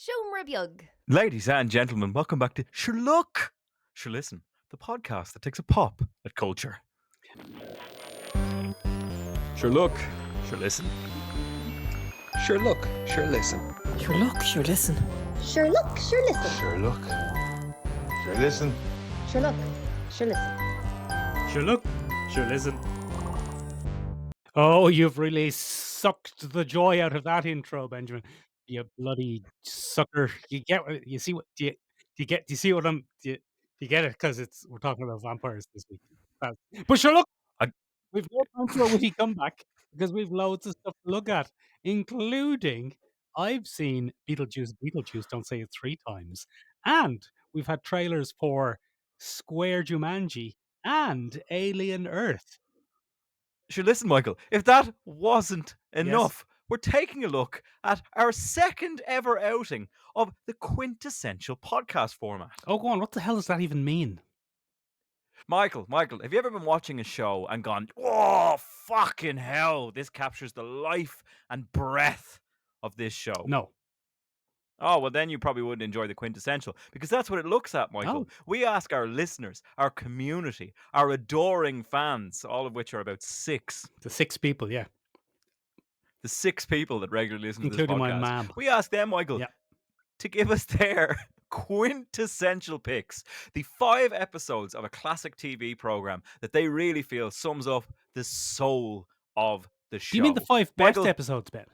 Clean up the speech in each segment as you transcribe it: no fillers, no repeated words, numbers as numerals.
Shomrabyug. Ladies and gentlemen, welcome back to Sure Look, Sure Listen, the podcast that takes a pop at culture. Sure Look, Sure Listen. Sure look, sure listen. Sure look, sure listen. Sure look, sure listen. Sure look, sure listen. Sure look, sure listen. Sure look, sure listen. Oh, you've really sucked the joy out of that intro, Benjamin. You bloody sucker. You see what do you see what do you get it? Because we're talking about vampires this week. But sure look, I- we've no time for a witty comeback because we've loads of stuff to look at, including I've seen Beetlejuice, don't say it 3 times, and we've had trailers for Square Jumanji and Alien Earth. Sure Listen, Michael, if that wasn't enough, we're taking a look at our second ever outing of the quintessential podcast format. Oh, go on. What the hell does that even mean? Michael, have you ever been watching a show and gone, oh, fucking hell, this captures the life and breath of this show? No. Oh, well, then you probably wouldn't enjoy the quintessential, because that's what it looks at, Michael. Oh. We ask our listeners, our community, our adoring fans, all of which are about 6. The 6 people, yeah. The 6 people that regularly listen Including to this my podcast. mum. We ask them, Michael, Yeah. to give us their quintessential picks. The 5 episodes of a classic TV program that they really feel sums up the soul of the show. Do you mean the 5 best Michael, episodes, Ben?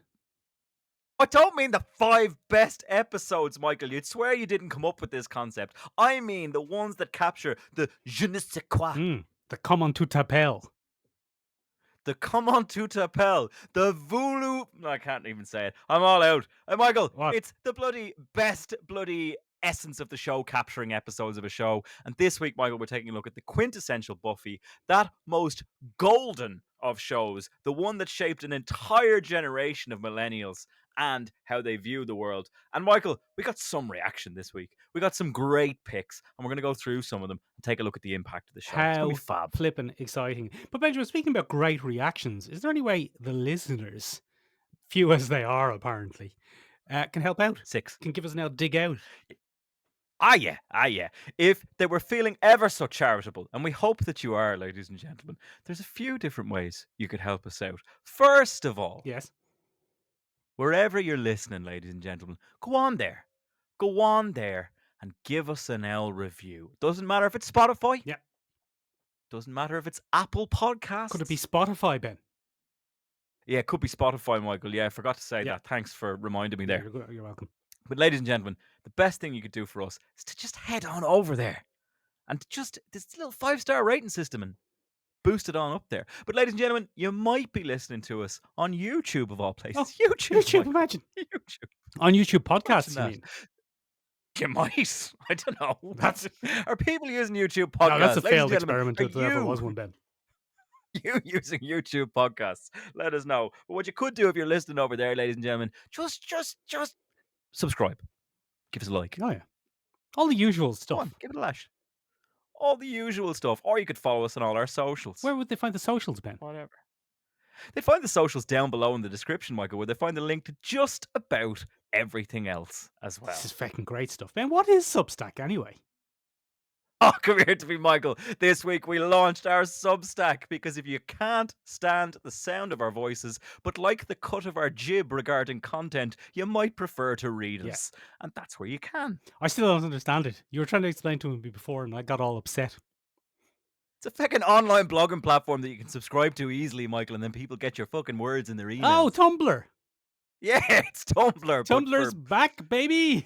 I don't mean the 5 best episodes, Michael. You'd swear you didn't come up with this concept. I mean the ones that capture the je ne sais quoi. The Comment tout appel. The comment tout appel. The voulu... I can't even say it. I'm all out. Michael, What? It's the best essence of the show, capturing episodes of a show. And this week, Michael, we're taking a look at the quintessential Buffy, that most golden of shows, the one that shaped an entire generation of millennials and how they view the world. And Michael, we got some reaction this week. We got some great picks, and we're going to go through some of them and take a look at the impact of the show. It's How going to be fab. flippin' exciting. But Benjamin, speaking about great reactions, is there any way the listeners, few as they are apparently, can help out? 6. Can give us an out, dig out? Ah, yeah. If they were feeling ever so charitable, and we hope that you are, ladies and gentlemen, there's a few different ways you could help us out. First of all, Yes. wherever you're listening, ladies and gentlemen, go on there and give us an L review. Doesn't matter if it's Spotify. Yeah. Doesn't matter if it's Apple Podcasts. Could it be Spotify, Ben? Yeah, it could be Spotify, Michael. Yeah, I forgot to say Yeah. that. Thanks for reminding me there. You're welcome. But ladies and gentlemen, the best thing you could do for us is to just head on over there and just this little 5-star rating system and boost it on up there. But ladies and gentlemen, you might be listening to us on YouTube of all places. Oh, YouTube, Michael. imagine. YouTube. On YouTube podcasts, Imagine you that. mean? You might. I don't know. That's- Are people using YouTube podcasts? No, that's a Ladies and failed gentlemen, experiment if there ever was one, Ben. you using YouTube podcasts? Let us know. But what you could do if you're listening over there, ladies and gentlemen, just subscribe. Give us a like. Oh, yeah. All the usual Go stuff. on, give it a lash. All the usual stuff. Or you could follow us on all our socials. Where would they find the socials, Ben? Whatever. They find the socials down below in the description, Michael, where they find the link to just about everything else as well. This is fucking great stuff. Ben, what is Substack anyway? Oh, come here to me, Michael. This week we launched our Substack because if you can't stand the sound of our voices, but like the cut of our jib regarding content, you might prefer to read us. And that's where you can. I still don't understand it. You were trying to explain to me before and I got all upset. It's a fucking online blogging platform that you can subscribe to easily, Michael, and then people get your fucking words in their emails. Oh, Tumblr. Yeah, it's Tumblr. but Tumblr's back, baby.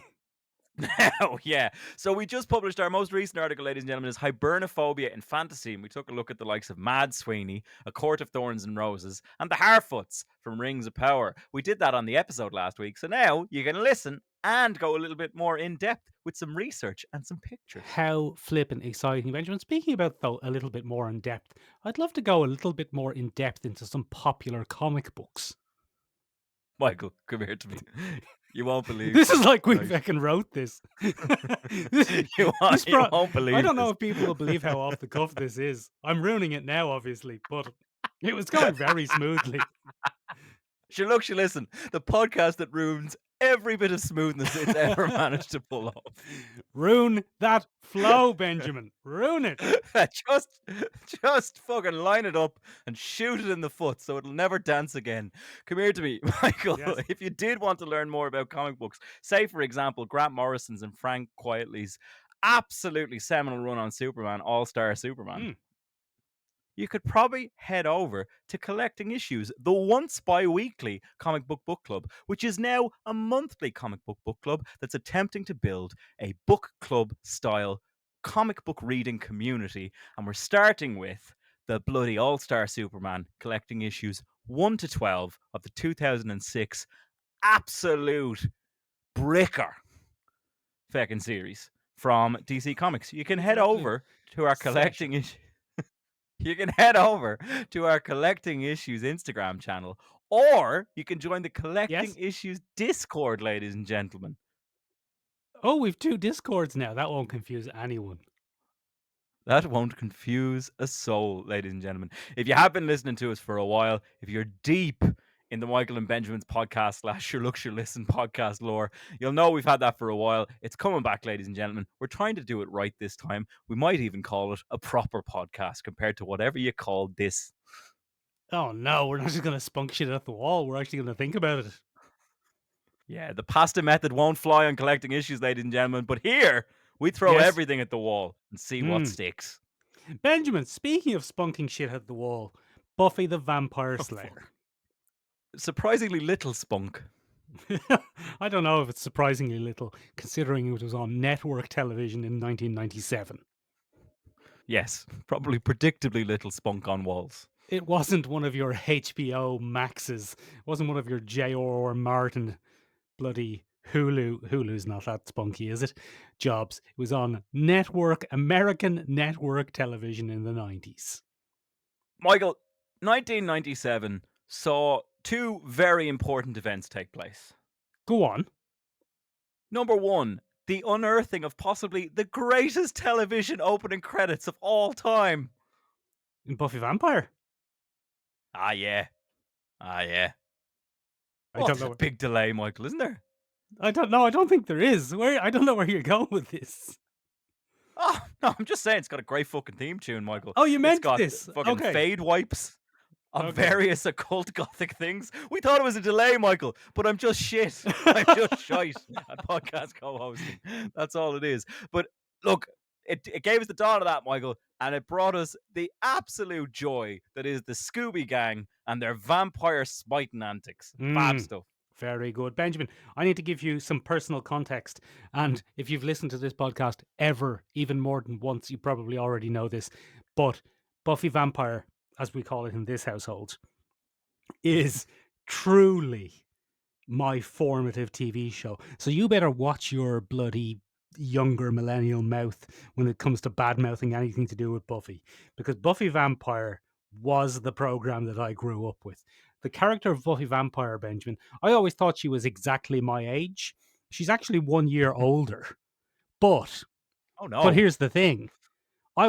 now, yeah. So we just published our most recent article, ladies and gentlemen, is Hibernophobia in Fantasy, and we took a look at the likes of Mad Sweeney, A Court of Thorns and Roses, and the Harfoots from Rings of Power. We did that on the episode last week, so now you can listen and go a little bit more in depth with some research and some pictures. How flippin' exciting, Benjamin. Speaking about, though, a little bit more in depth, I'd love to go a little bit more in depth into some popular comic books. Michael, come here to me. You won't believe This is like we Right. fucking wrote this. You won't believe I don't know this. if people will believe how off the cuff this is. I'm ruining it now, obviously, but it was going very smoothly. Sure, look, listen. The podcast that ruins every bit of smoothness it's ever managed to pull off. Ruin that flow, Benjamin. Ruin it. just fucking line it up and shoot it in the foot so it'll never dance again. Come here to me, Michael. Yes. If you did want to learn more about comic books, say for example Grant Morrison's and Frank Quietly's absolutely seminal run on Superman, All-Star Superman, you could probably head over to Collecting Issues, the once bi-weekly comic book club, which is now a monthly comic book club that's attempting to build a book club style comic book reading community. And we're starting with the bloody All-Star Superman Collecting Issues 1 to 12 of the 2006 absolute bricker fucking series from DC Comics. You can head over to our Collecting Issues. You can head over to our Collecting Issues Instagram channel, or you can join the Collecting Issues Discord, ladies and gentlemen. Oh, we've 2 Discords now. That won't confuse anyone. That won't confuse a soul, ladies and gentlemen. If you have been listening to us for a while, if you're deep in the Michael and Benjamin's podcast / Sure Look, Sure Listen podcast lore, you'll know we've had that for a while. It's coming back, ladies and gentlemen. We're trying to do it right this time. We might even call it a proper podcast compared to whatever you called this. Oh no, we're not just going to spunk shit at the wall. We're actually going to think about it. Yeah, the pasta method won't fly on Collecting Issues, ladies and gentlemen. But here, we throw everything at the wall and see what sticks. Benjamin, speaking of spunking shit at the wall, Buffy the Vampire Slayer. Surprisingly little spunk. I don't know if it's surprisingly little, considering it was on network television in 1997. Yes, probably predictably little spunk on walls. It wasn't one of your HBO Maxes. It wasn't one of your J.R.R. Martin bloody Hulu. Hulu's not that spunky, is it? Jobs. It was on American network television in the 90s. Michael, 1997 saw 2 very important events take place. Go on. Number 1, the unearthing of possibly the greatest television opening credits of all time. In Buffy Vampire? Ah, yeah. I What's don't know. a big delay, Michael, isn't there? I don't know. I don't think there is. I don't know where you're going with this. Oh, no, I'm just saying it's got a great fucking theme tune, Michael. Oh, you meant it's got this. fucking Okay. fade wipes on various occult gothic things. We thought it was a delay, Michael, but I'm just shit. I'm just shite at podcast co-hosting. That's all it is. But look, it gave us the dawn of that, Michael, and it brought us the absolute joy that is the Scooby Gang and their vampire smiting antics. Fab stuff. Very good. Benjamin, I need to give you some personal context. And if you've listened to this podcast ever, even more than once, you probably already know this. But Buffy Vampire, as we call it in this household, is truly my formative TV show. So you better watch your bloody younger millennial mouth when it comes to bad mouthing anything to do with Buffy. Because Buffy Vampire was the program that I grew up with. The character of Buffy Vampire, Benjamin, I always thought she was exactly my age. She's actually 1 year older. But, oh no. But here's the thing. I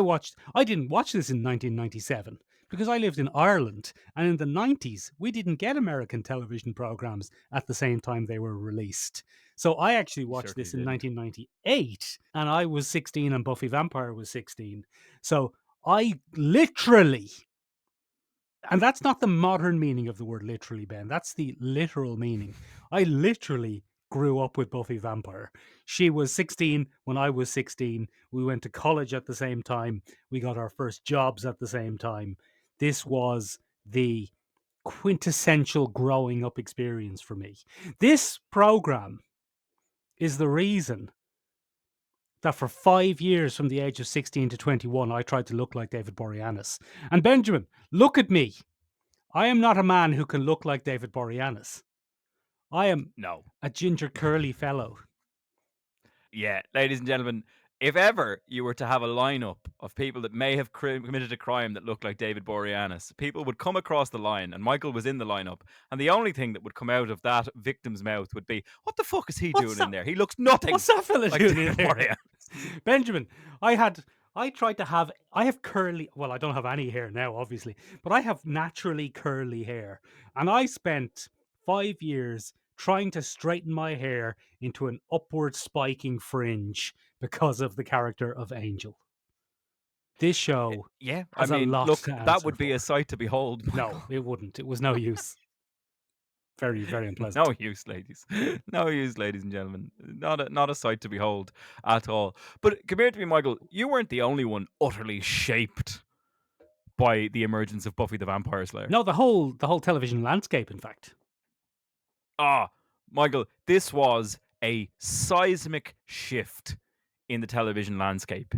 didn't watch this in 1997 because I lived in Ireland. And in the 90s, we didn't get American television programs at the same time they were released. So I actually watched this in 1998 and I was 16 and Buffy Vampire was 16. So I literally... And that's not the modern meaning of the word literally, Ben. That's the literal meaning. I literally grew up with Buffy Vampire. She was 16 when I was 16. We went to college at the same time. We got our first jobs at the same time. This was the quintessential growing up experience for me. This program is the reason that for 5 years from the age of 16 to 21, I tried to look like David Boreanaz. And Benjamin, look at me. I am not a man who can look like David Boreanaz. I am a ginger curly fellow. Yeah, ladies and gentlemen, if ever you were to have a lineup of people that may have committed a crime that looked like David Boreanaz, people would come across the line, and Michael was in the lineup, and the only thing that would come out of that victim's mouth would be, what the fuck is he doing in there? He looks nothing. What's that fella like doing David in there? Boreanaz. Benjamin, I have curly, well, I don't have any hair now, obviously, but I have naturally curly hair. And I spent 5 years trying to straighten my hair into an upward spiking fringe because of the character of Angel. This show Yeah, I has a mean, lot look, to that answer would be a for. sight to behold, No, Michael. it wouldn't. It was no use. Very, very unpleasant. No use, ladies. No use, ladies and gentlemen. Not a sight to behold at all. But come here to me, Michael. You weren't the only one utterly shaped by the emergence of Buffy the Vampire Slayer. No, the whole television landscape, in fact. Ah, Michael, this was a seismic shift in the television landscape.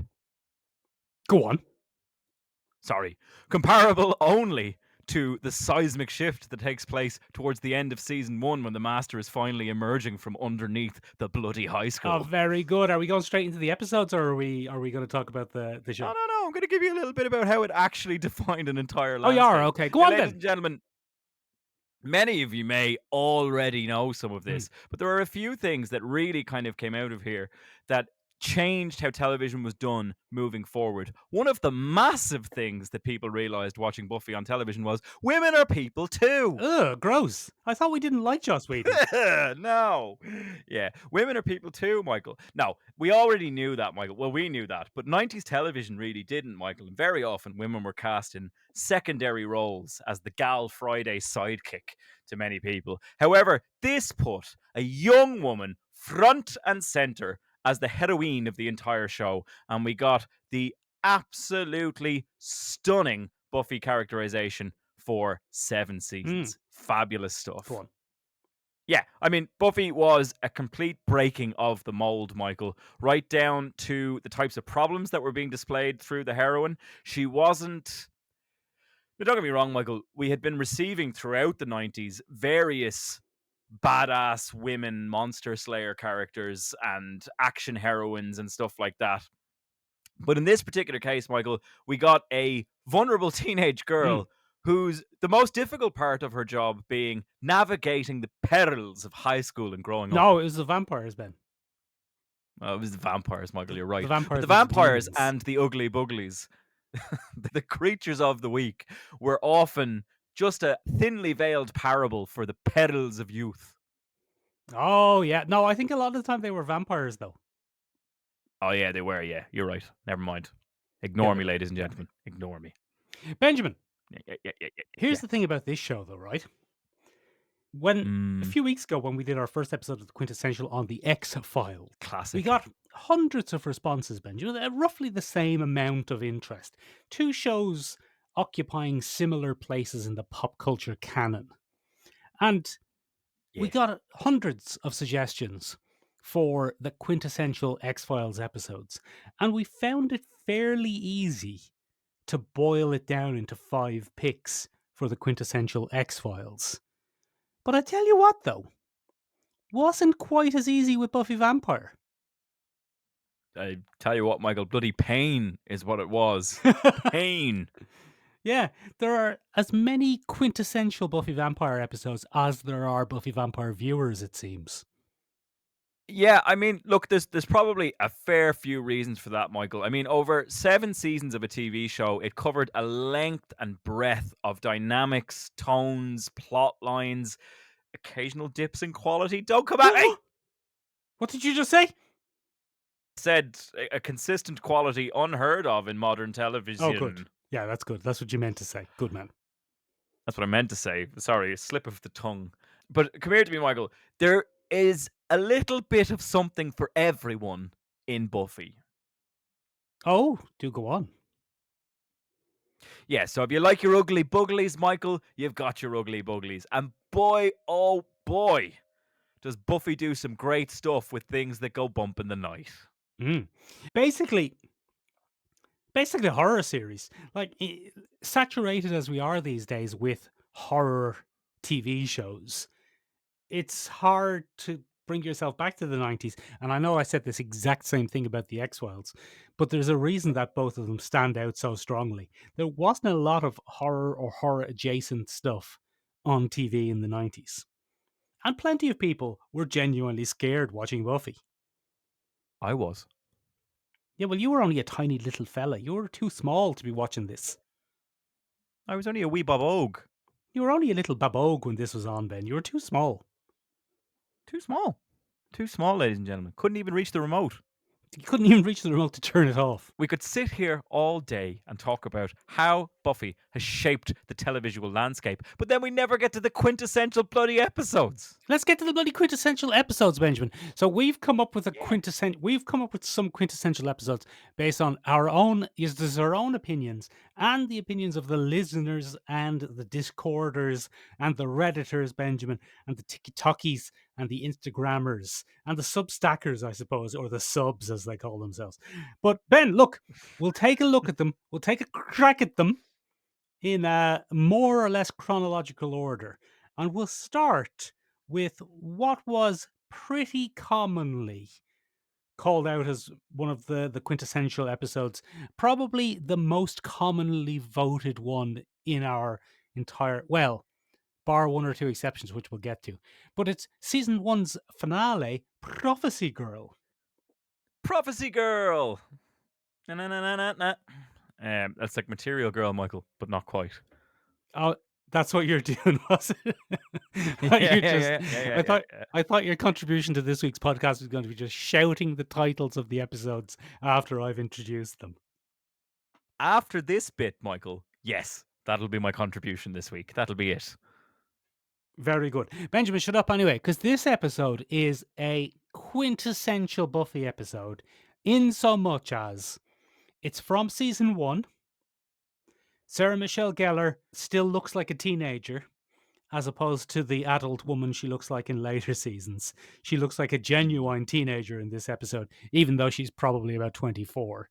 Go on. Sorry, comparable only to the seismic shift that takes place towards the end of season 1 when the Master is finally emerging from underneath the bloody high school. Oh, very good. Are we going straight into the episodes, or are we going to talk about the show? No. I'm going to give you a little bit about how it actually defined an entire Oh, landscape. you are? Okay. Go Now, on ladies then. and gentlemen, many of you may already know some of this, but there are a few things that really kind of came out of here that changed how television was done moving forward. One of the massive things that people realized watching Buffy on television was women are people too. Ugh, gross. I thought we didn't like Joss Whedon. No. Yeah. Women are people too, Michael. No, we already knew that, Michael. Well, we knew that. But 90s television really didn't, Michael. And very often women were cast in secondary roles as the Gal Friday sidekick to many people. However, this put a young woman front and center as the heroine of the entire show. And we got the absolutely stunning Buffy characterization for 7 seasons. Fabulous stuff. Go on. Yeah, I mean, Buffy was a complete breaking of the mold, Michael, right down to the types of problems that were being displayed through the heroine. She wasn't... Now, don't get me wrong, Michael, we had been receiving throughout the 90s various badass women monster slayer characters and action heroines and stuff like that. But in this particular case, Michael, we got a vulnerable teenage girl who's the most difficult part of her job being navigating the perils of high school and growing up. No, it was the vampires, Ben. Oh, it was the vampires, Michael, you're right. The vampires, But the were vampires demons. and the ugly buglies, the creatures of the week, were often just a thinly veiled parable for the perils of youth. Oh, yeah. No, I think a lot of the time they were vampires, though. Oh, yeah, they were, yeah. You're right. Never mind. Ignore Yeah, me, ladies and gentlemen. Ignore me. Benjamin, Yeah. here's the thing about this show, though, right? When a few weeks ago, when we did our first episode of the Quintessential on the X-Files, Classic. we got hundreds of responses, Benjamin, roughly the same amount of interest. Two shows occupying similar places in the pop culture canon. And we got hundreds of suggestions for the Quintessential X-Files episodes. And we found it fairly easy to boil it down into 5 picks for the Quintessential X-Files. But I tell you what, though, wasn't quite as easy with Buffy Vampire. I tell you what, Michael, bloody pain is what it was. Pain. Yeah, there are as many quintessential Buffy Vampire episodes as there are Buffy Vampire viewers, it seems. Yeah, I mean, look, there's probably a fair few reasons for that, Michael. I mean, over 7 seasons of a TV show, it covered a length and breadth of dynamics, tones, plot lines, occasional dips in quality. Don't come at me! What did you just say? Said a consistent quality unheard of in modern television. Oh, good. Yeah, that's good. That's what you meant to say. Good man. That's what I meant to say. Sorry, a slip of the tongue. But come here to me, Michael. There is a little bit of something for everyone in Buffy. Oh, do go on. Yeah, so if you like your ugly buglies, Michael, you've got your ugly buglies. And boy, oh boy, does Buffy do some great stuff with things that go bump in the night. Basically a horror series. Like, saturated as we are these days with horror TV shows, it's hard to bring yourself back to the 90s. And I know I said this exact same thing about the X-Files, but there's a reason that both of them stand out so strongly. There wasn't a lot of horror or horror adjacent stuff on TV in the 90s. And plenty of people were genuinely scared watching Buffy. I was. Yeah, well, you were only a tiny little fella. You were too small to be watching this. I was only a wee Bob Og. You were only a little babogue when this was on, Ben. You were too small. Too small. Too small, ladies and gentlemen. Couldn't even reach the remote. You couldn't even reach the remote to turn it off. We could sit here all day and talk about how Buffy has shaped the televisual landscape, but then we never get to the quintessential bloody episodes. Let's get to the bloody quintessential episodes, Benjamin. So we've come up with some quintessential episodes based on our own opinions and the opinions of the listeners and the Discorders and the Redditors, Benjamin, and the TikTokies and the Instagrammers and the Substackers, I suppose, or the subs as they call themselves. But Ben, look, we'll take a look at them. We'll take a crack at them in a more or less chronological order. And we'll start with what was pretty commonly called out as one of the quintessential episodes, probably the most commonly voted one in our entire, well, bar one or two exceptions, which we'll get to. But it's season one's finale, Prophecy Girl. Prophecy Girl. Na na na na na. That's like Material Girl, Michael, but not quite. Oh, that's what you're doing, was it? I thought your contribution to this week's podcast was going to be just shouting the titles of the episodes after I've introduced them. After this bit, Michael, yes, that'll be my contribution this week. That'll be it. Very good. Benjamin, shut up anyway, because this episode is a quintessential Buffy episode in so much as it's from season one. Sarah Michelle Gellar still looks like a teenager, as opposed to the adult woman she looks like in later seasons. She looks like a genuine teenager in this episode, even though she's probably about 24.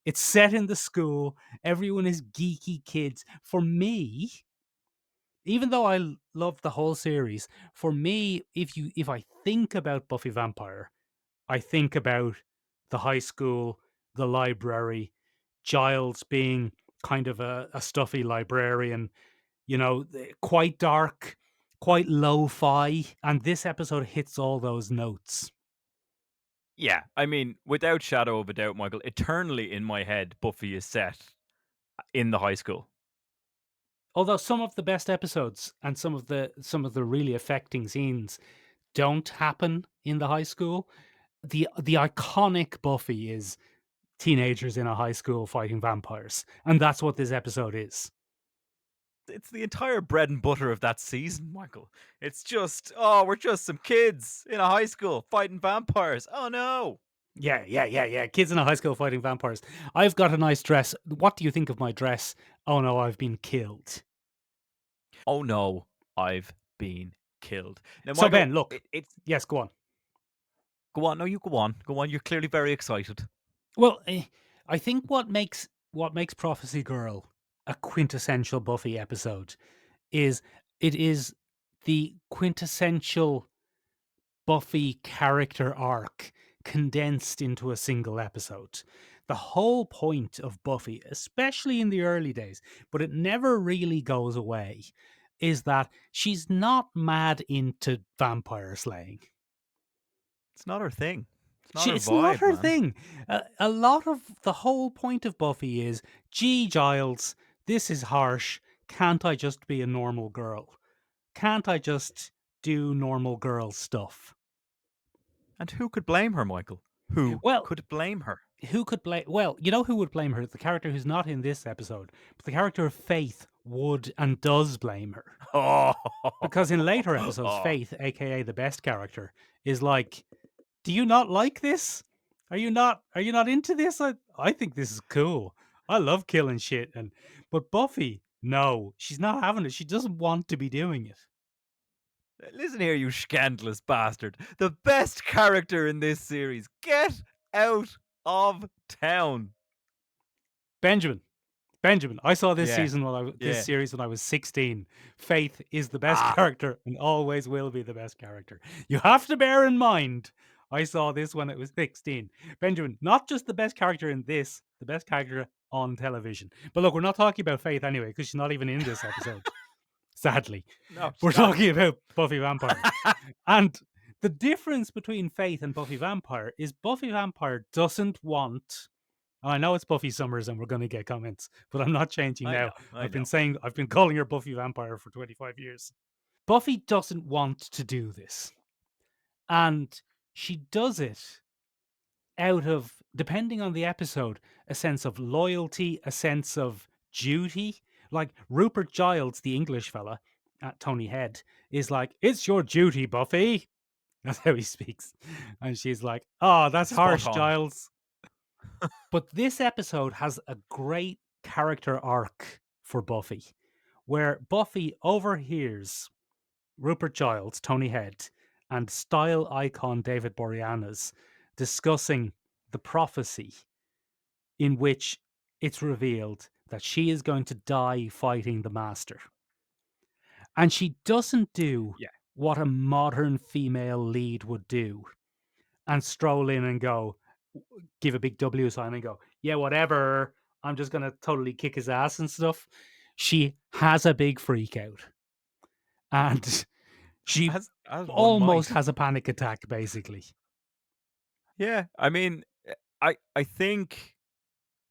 It's set in the school. Everyone is geeky kids. For me, even though I love the whole series, for me, if I think about Buffy Vampire, I think about the high school, the library, Giles being kind of a stuffy librarian, quite dark, quite lo-fi, and this episode hits all those notes. Yeah, I mean, without shadow of a doubt, Michael, eternally in my head, Buffy is set in the high school. Although some of the best episodes and some of the really affecting scenes don't happen in the high school. The iconic Buffy is teenagers in a high school fighting vampires, and that's what this episode is. It's the entire bread and butter of that season, Michael. It's just, oh, we're just some kids in a high school fighting vampires. Oh no. Yeah. Kids in a high school fighting vampires. I've got a nice dress. What do you think of my dress? Oh no, I've been killed. Oh no, I've been killed. Now, So Michael, Ben, look. Yes, go on. Go on. No, you go on. Go on. You're clearly very excited. Well, I think what makes Prophecy Girl a quintessential Buffy episode is it is the quintessential Buffy character arc condensed into a single episode. The whole point of Buffy, especially in the early days, but it never really goes away, is that she's not mad into vampire slaying. It's not her thing. It's not her thing. A lot of the whole point of Buffy is, gee, Giles, this is harsh. Can't I just be a normal girl? Can't I just do normal girl stuff? And who could blame her, Michael? Who could blame her? Who could blame? Well, you know who would blame her? The character who's not in this episode, but the character of Faith would and does blame her. Oh, because in later episodes, Faith, aka the best character, is like, "Do you not like this? Are you not into this? I think this is cool. I love killing shit." But Buffy, no, she's not having it. She doesn't want to be doing it. Listen here, you scandalous bastard. The best character in this series. Get out of town. Benjamin, I saw this season this series when I was 16. Faith is the best character and always will be the best character. You have to bear in mind, I saw this when it was 16. Benjamin, not just the best character in this, the best character on television. But look, we're not talking about Faith anyway, because she's not even in this episode. Sadly. No, we're talking about Buffy Vampire. And the difference between Faith and Buffy Vampire is Buffy Vampire doesn't want... I know it's Buffy Summers and we're going to get comments, but I'm not changing now. I've been calling her Buffy Vampire for 25 years. Buffy doesn't want to do this. And she does it out of, depending on the episode, a sense of loyalty, a sense of duty. Like Rupert Giles, the English fella, at Tony Head, is like, "It's your duty, Buffy." That's how he speaks. And she's like, "Oh, that's Spot harsh, on. Giles." But this episode has a great character arc for Buffy, where Buffy overhears Rupert Giles, Tony Head, and style icon David Boreanaz discussing the prophecy in which it's revealed that she is going to die fighting the Master. And she doesn't do Yeah. what a modern female lead would do and stroll in and go, give a big W sign and go, "Yeah, whatever. I'm just going to totally kick his ass and stuff." She has a big freak out. And she As one almost might. has a panic attack, basically. Yeah, I mean, I think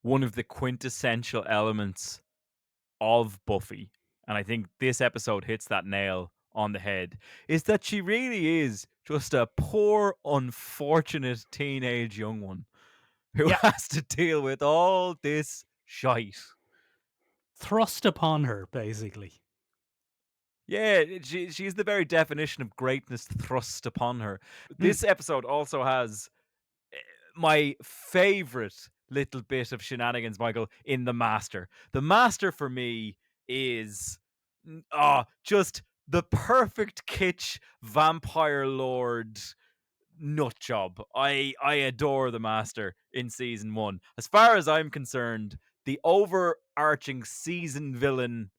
one of the quintessential elements of Buffy, and I think this episode hits that nail on the head, is that she really is just a poor, unfortunate teenage young one who Yeah. has to deal with all this shite. Thrust upon her, basically. Yeah, she's the very definition of greatness thrust upon her. This episode also has my favorite little bit of shenanigans, Michael, in The Master. The Master for me is just the perfect kitsch vampire lord nut job. I adore The Master in season 1. As far as I'm concerned, the overarching season villain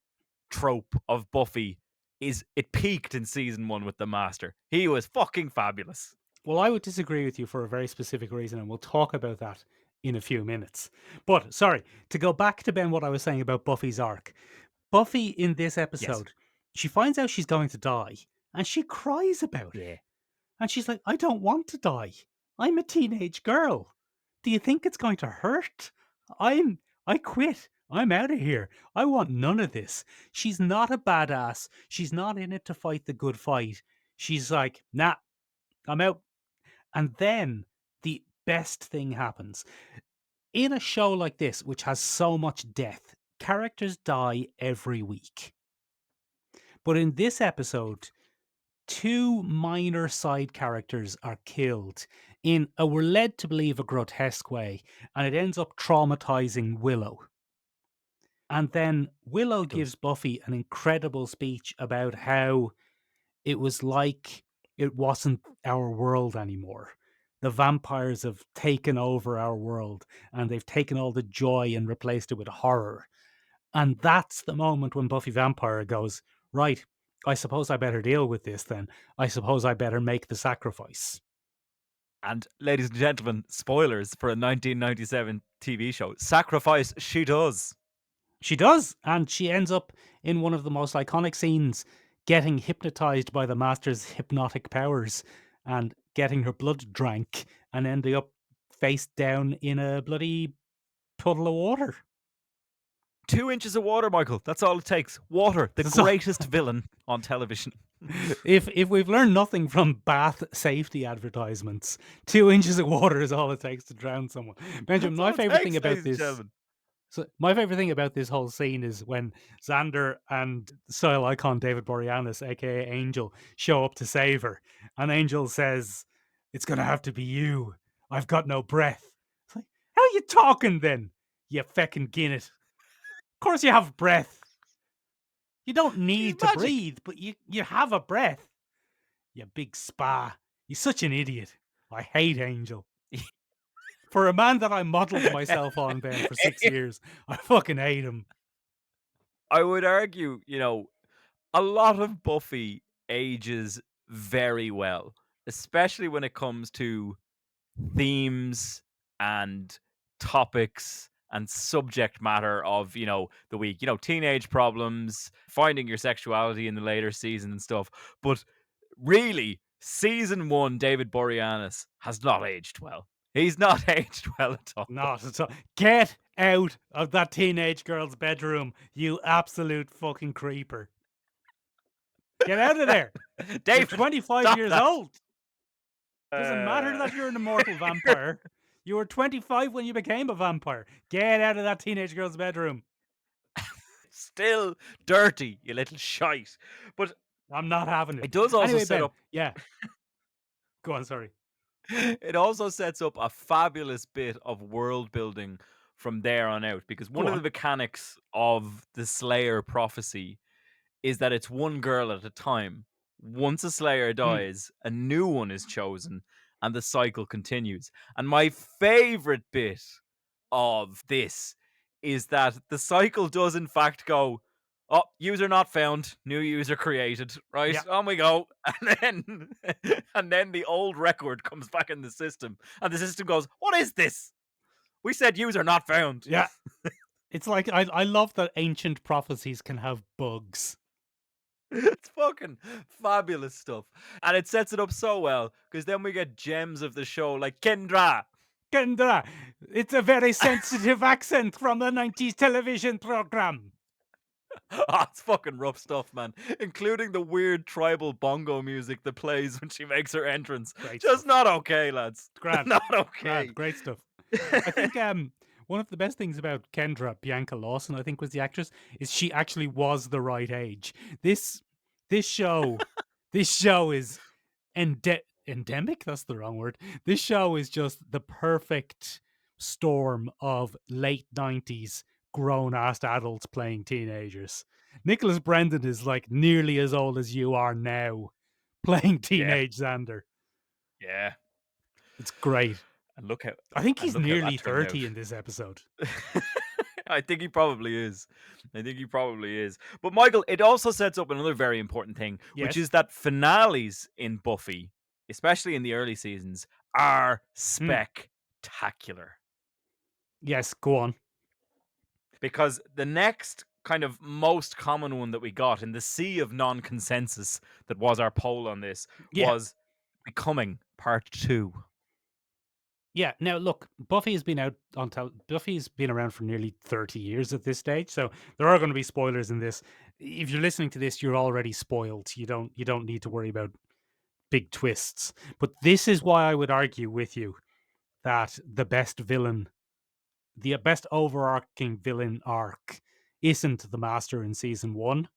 trope of Buffy it peaked in season 1 with The Master. He was fucking fabulous. Well, I would disagree with you for a very specific reason, and we'll talk about that in a few minutes. But, sorry, to go back to, Ben, what I was saying about Buffy's arc. Buffy, in this episode, she finds out she's going to die, and she cries about it. Yeah. And she's like, "I don't want to die. I'm a teenage girl. Do you think it's going to hurt? I quit. I'm out of here. I want none of this." She's not a badass. She's not in it to fight the good fight. She's like, "Nah, I'm out." And then the best thing happens. In a show like this, which has so much death, characters die every week. But in this episode, 2 minor side characters are killed in a, we're led to believe, a grotesque way, and it ends up traumatizing Willow. And then Willow gives Buffy an incredible speech about how it was like it wasn't our world anymore. The vampires have taken over our world, and they've taken all the joy and replaced it with horror. And that's the moment when Buffy Vampire goes, "Right, I suppose I better deal with this then. I suppose I better make the sacrifice." And ladies and gentlemen, spoilers for a 1997 TV show. Sacrifice she does. She does, and she ends up in one of the most iconic scenes, getting hypnotized by the Master's hypnotic powers and getting her blood drank and ending up face down in a bloody puddle of water. 2 inches of water, Michael. That's all it takes. Water, the So- greatest villain on television. If we've learned nothing from bath safety advertisements, 2 inches of water is all it takes to drown someone. Benjamin, That's my all it favorite takes, thing about ladies and this. gentlemen. So my favorite thing about this whole scene is when Xander and style icon David Boreanaz, aka Angel, show up to save her, and Angel says, "It's gonna have to be you. I've got no breath." It's like, how are you talking then, you feckin' Guinness? Of course you have breath. You don't need to magic. breathe, but you have a breath. You big spa. You're such an idiot. I hate Angel. For a man that I modelled myself on, Ben, for 6 years, I fucking hate him. I would argue, a lot of Buffy ages very well, especially when it comes to themes and topics and subject matter of, the week. Teenage problems, finding your sexuality in the later season and stuff. But really, season 1, David Boreanaz has not aged well. He's not aged well at all. Not at all. Get out of that teenage girl's bedroom, you absolute fucking creeper. Get out of there. You're David, 25 stop years that. old. Doesn't matter that you're an immortal Uh, vampire. You were 25 when you became a vampire. Get out of that teenage girl's bedroom. Still dirty, you little shite. But I'm not having it. it does also Anyway, set Ben. up Yeah. Go on, sorry. it also sets up a fabulous bit of world building from there on out, because one Go of the on. mechanics of the Slayer prophecy is that it's one girl at a time. Once a Slayer dies, a new one is chosen, and the cycle continues. And my favorite bit of this is that the cycle does in fact go, oh, user not found, new user created, right? Yeah. On we go. And then the old record comes back in the system, and the system goes, what is this? We said user not found. Yeah. It's like I love that ancient prophecies can have bugs. It's fucking fabulous stuff. And it sets it up so well, because then we get gems of the show like Kendra. Kendra, it's a very sensitive accent from the 90s television program. Oh, it's fucking rough stuff, man. Including the weird tribal bongo music that plays when she makes her entrance. Great Just stuff. not okay, lads. Grand. Not okay. Grand. Great stuff. I think one of the best things about Kendra, Bianca Lawson, I think was the actress, is she actually was the right age. This show is endemic. That's the wrong word. This show is just the perfect storm of late 90s grown ass adults playing teenagers. Nicholas Brendan is like nearly as old as you are now, playing teenage Xander. Yeah. It's great. And look how I think he's and look how nearly that turned 30 out. in this episode. I think he probably is. But Michael, it also sets up another very important thing, which Yes. is that finales in Buffy, especially in the early seasons, are spectacular. Yes, go on. Because the next kind of most common one that we got in the sea of non-consensus that was our poll on this Yeah. was Becoming Part 2. Yeah. Now, look, Buffy's been around for nearly 30 years at this stage, so there are going to be spoilers in this. If you're listening to this, you're already spoiled. You don't need to worry about big twists. But this is why I would argue with you that the best overarching villain arc isn't the Master in season 1.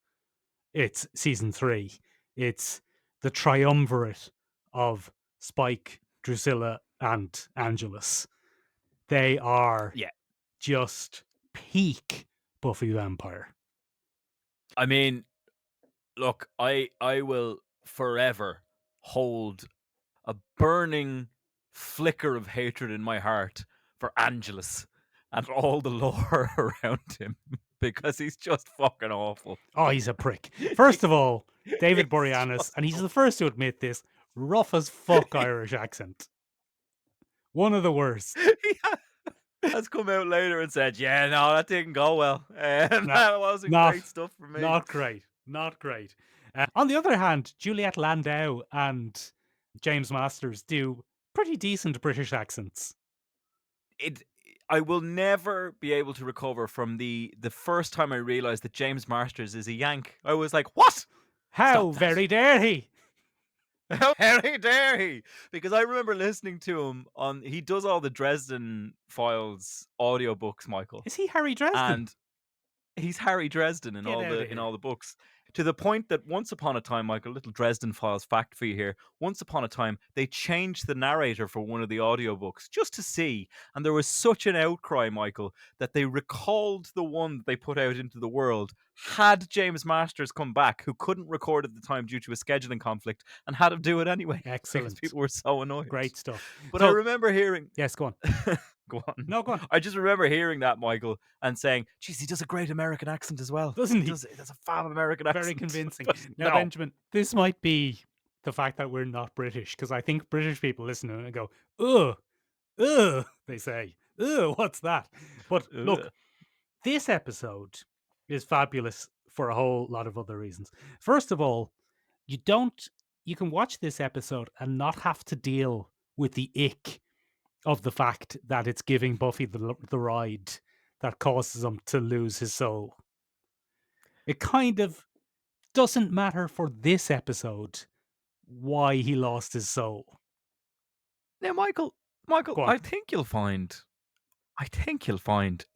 It's season 3. It's the triumvirate of Spike, Drusilla, and Angelus. They are just peak Buffy Vampire. I mean, look, I will forever hold a burning flicker of hatred in my heart for Angelus and all the lore around him, because he's just fucking awful. Oh, he's a prick. First of all, David He's Boreanaz, just and he's the first to admit this, rough as fuck Irish accent. One of the worst. He has come out later and said, yeah, no, that didn't go well. That wasn't great stuff for me. Not great. Not great. On the other hand, Juliette Landau and James Masters do pretty decent British accents. I will never be able to recover from the first time I realized that James Masters is a Yank. I was like, what? How very dare he? How very dare he? Because I remember listening to him he does all the Dresden Files audiobooks, Michael. Is he Harry Dresden? And he's Harry Dresden in all the books. To the point that once upon a time, Michael, little Dresden Files fact for you here. Once upon a time, they changed the narrator for one of the audiobooks just to see. And there was such an outcry, Michael, that they recalled the one that they put out into the world. Had James Masters come back, who couldn't record at the time due to a scheduling conflict, and had him do it anyway. Excellent. Because people were so annoyed. Great stuff. But I remember hearing... Yes, go on. Go on. No, go on. I just remember hearing that, Michael, and saying, geez, he does a great American accent as well. Doesn't he? He does a fab American accent. Very convincing. Just, Now, no. Benjamin, this might be the fact that we're not British, because I think British people listen to it and go, ugh, they say, ugh, what's that? But look, this episode is fabulous for a whole lot of other reasons. First of all, you can watch this episode and not have to deal with the ick of the fact that it's giving Buffy the ride that causes him to lose his soul. It kind of doesn't matter for this episode why he lost his soul. Now, Michael, Go on. I think you'll find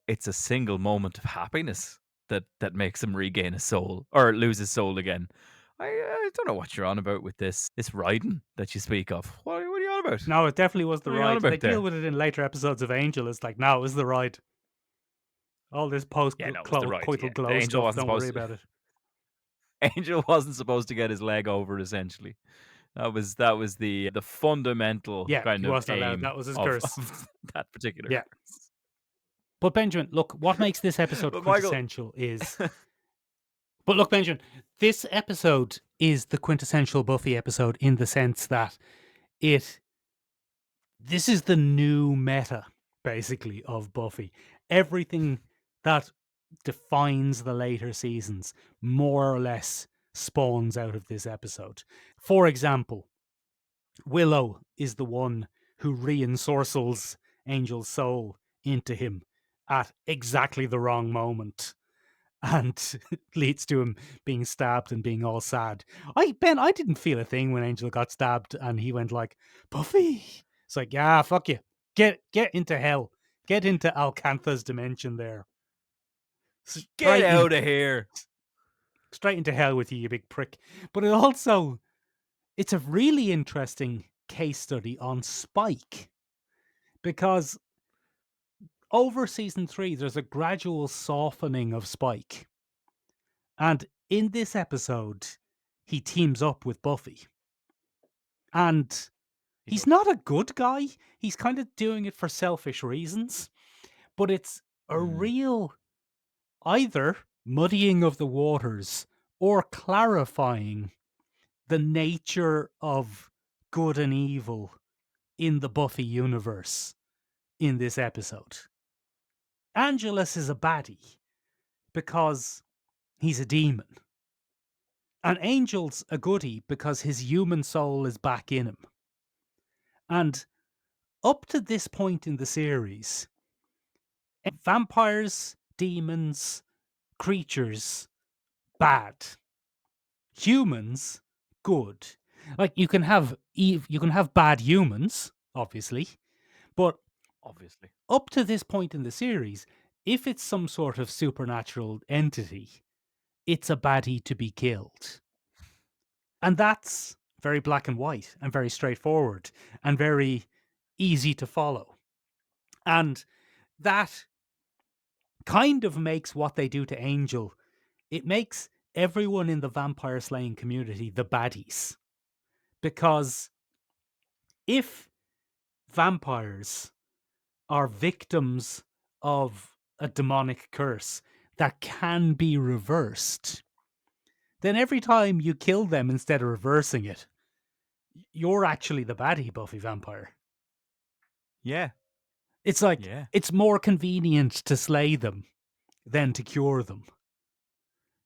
it's a single moment of happiness that makes him regain his soul or lose his soul again. I don't know what you're on about with this riding that you speak of. What are you on about? No, it definitely was the What are you on ride. They about deal there? with it in later episodes of Angel. It's like, no, it was the ride. All this Yeah, no, it was the right. Yeah, coital the glow angel stuff, wasn't don't worry supposed to. about it. Angel wasn't supposed to get his leg over. Essentially, that was the fundamental Yeah, kind he of wasn't allowed. aim That was his of, curse. of that particular Yeah. curse. But Benjamin, look, what makes this episode But Michael, quintessential is... But look, Benjamin, this episode is the quintessential Buffy episode in the sense that this is the new meta, basically, of Buffy. Everything that defines the later seasons more or less spawns out of this episode. For example, Willow is the one who re-ensorcels Angel's soul into him at exactly the wrong moment and leads to him being stabbed and being all sad. I didn't feel a thing when Angel got stabbed and he went like, Buffy. It's like, yeah, fuck you. Get into hell. Get into Alcantha's dimension there. get Straight, out of here. straight into hell with you, you big prick. But it's a really interesting case study on Spike because over season 3, there's a gradual softening of Spike. And in this episode, he teams up with Buffy. And he's not a good guy. He's kind of doing it for selfish reasons. But it's a real either muddying of the waters or clarifying the nature of good and evil in the Buffy universe in this episode. Angelus is a baddie because he's a demon. And Angel's a goodie because his human soul is back in him. And up to this point in the series, vampires, demons, creatures, bad. Humans, good. Like you can have bad humans, obviously, but Obviously. up to this point in the series, if it's some sort of supernatural entity, it's a baddie to be killed. And that's very black and white and very straightforward and very easy to follow. And that kind of makes what they do to Angel, it makes everyone in the vampire slaying community the baddies. Because if vampires are victims of a demonic curse that can be reversed, then every time you kill them instead of reversing it, you're actually the baddie, Buffy Vampire. Yeah. It's like, Yeah. it's more convenient to slay them than to cure them.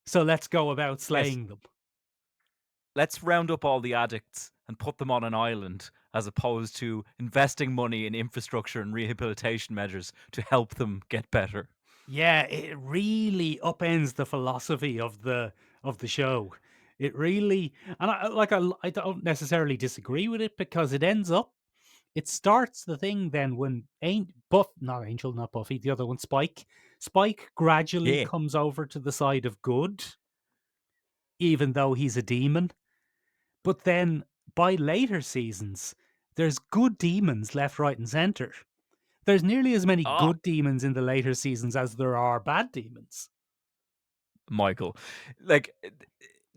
So let's go about slaying them. Let's round up all the addicts and put them on an island as opposed to investing money in infrastructure and rehabilitation measures to help them get better. Yeah, it really upends the philosophy of the show. It really, and I don't necessarily disagree with it because it starts the thing then when not Angel, not Buffy, the other one, Spike. Spike gradually Yeah. comes over to the side of good, even though he's a demon. But then by later seasons, there's good demons left, right, and center. There's nearly as many Oh, good demons in the later seasons as there are bad demons. Michael. Like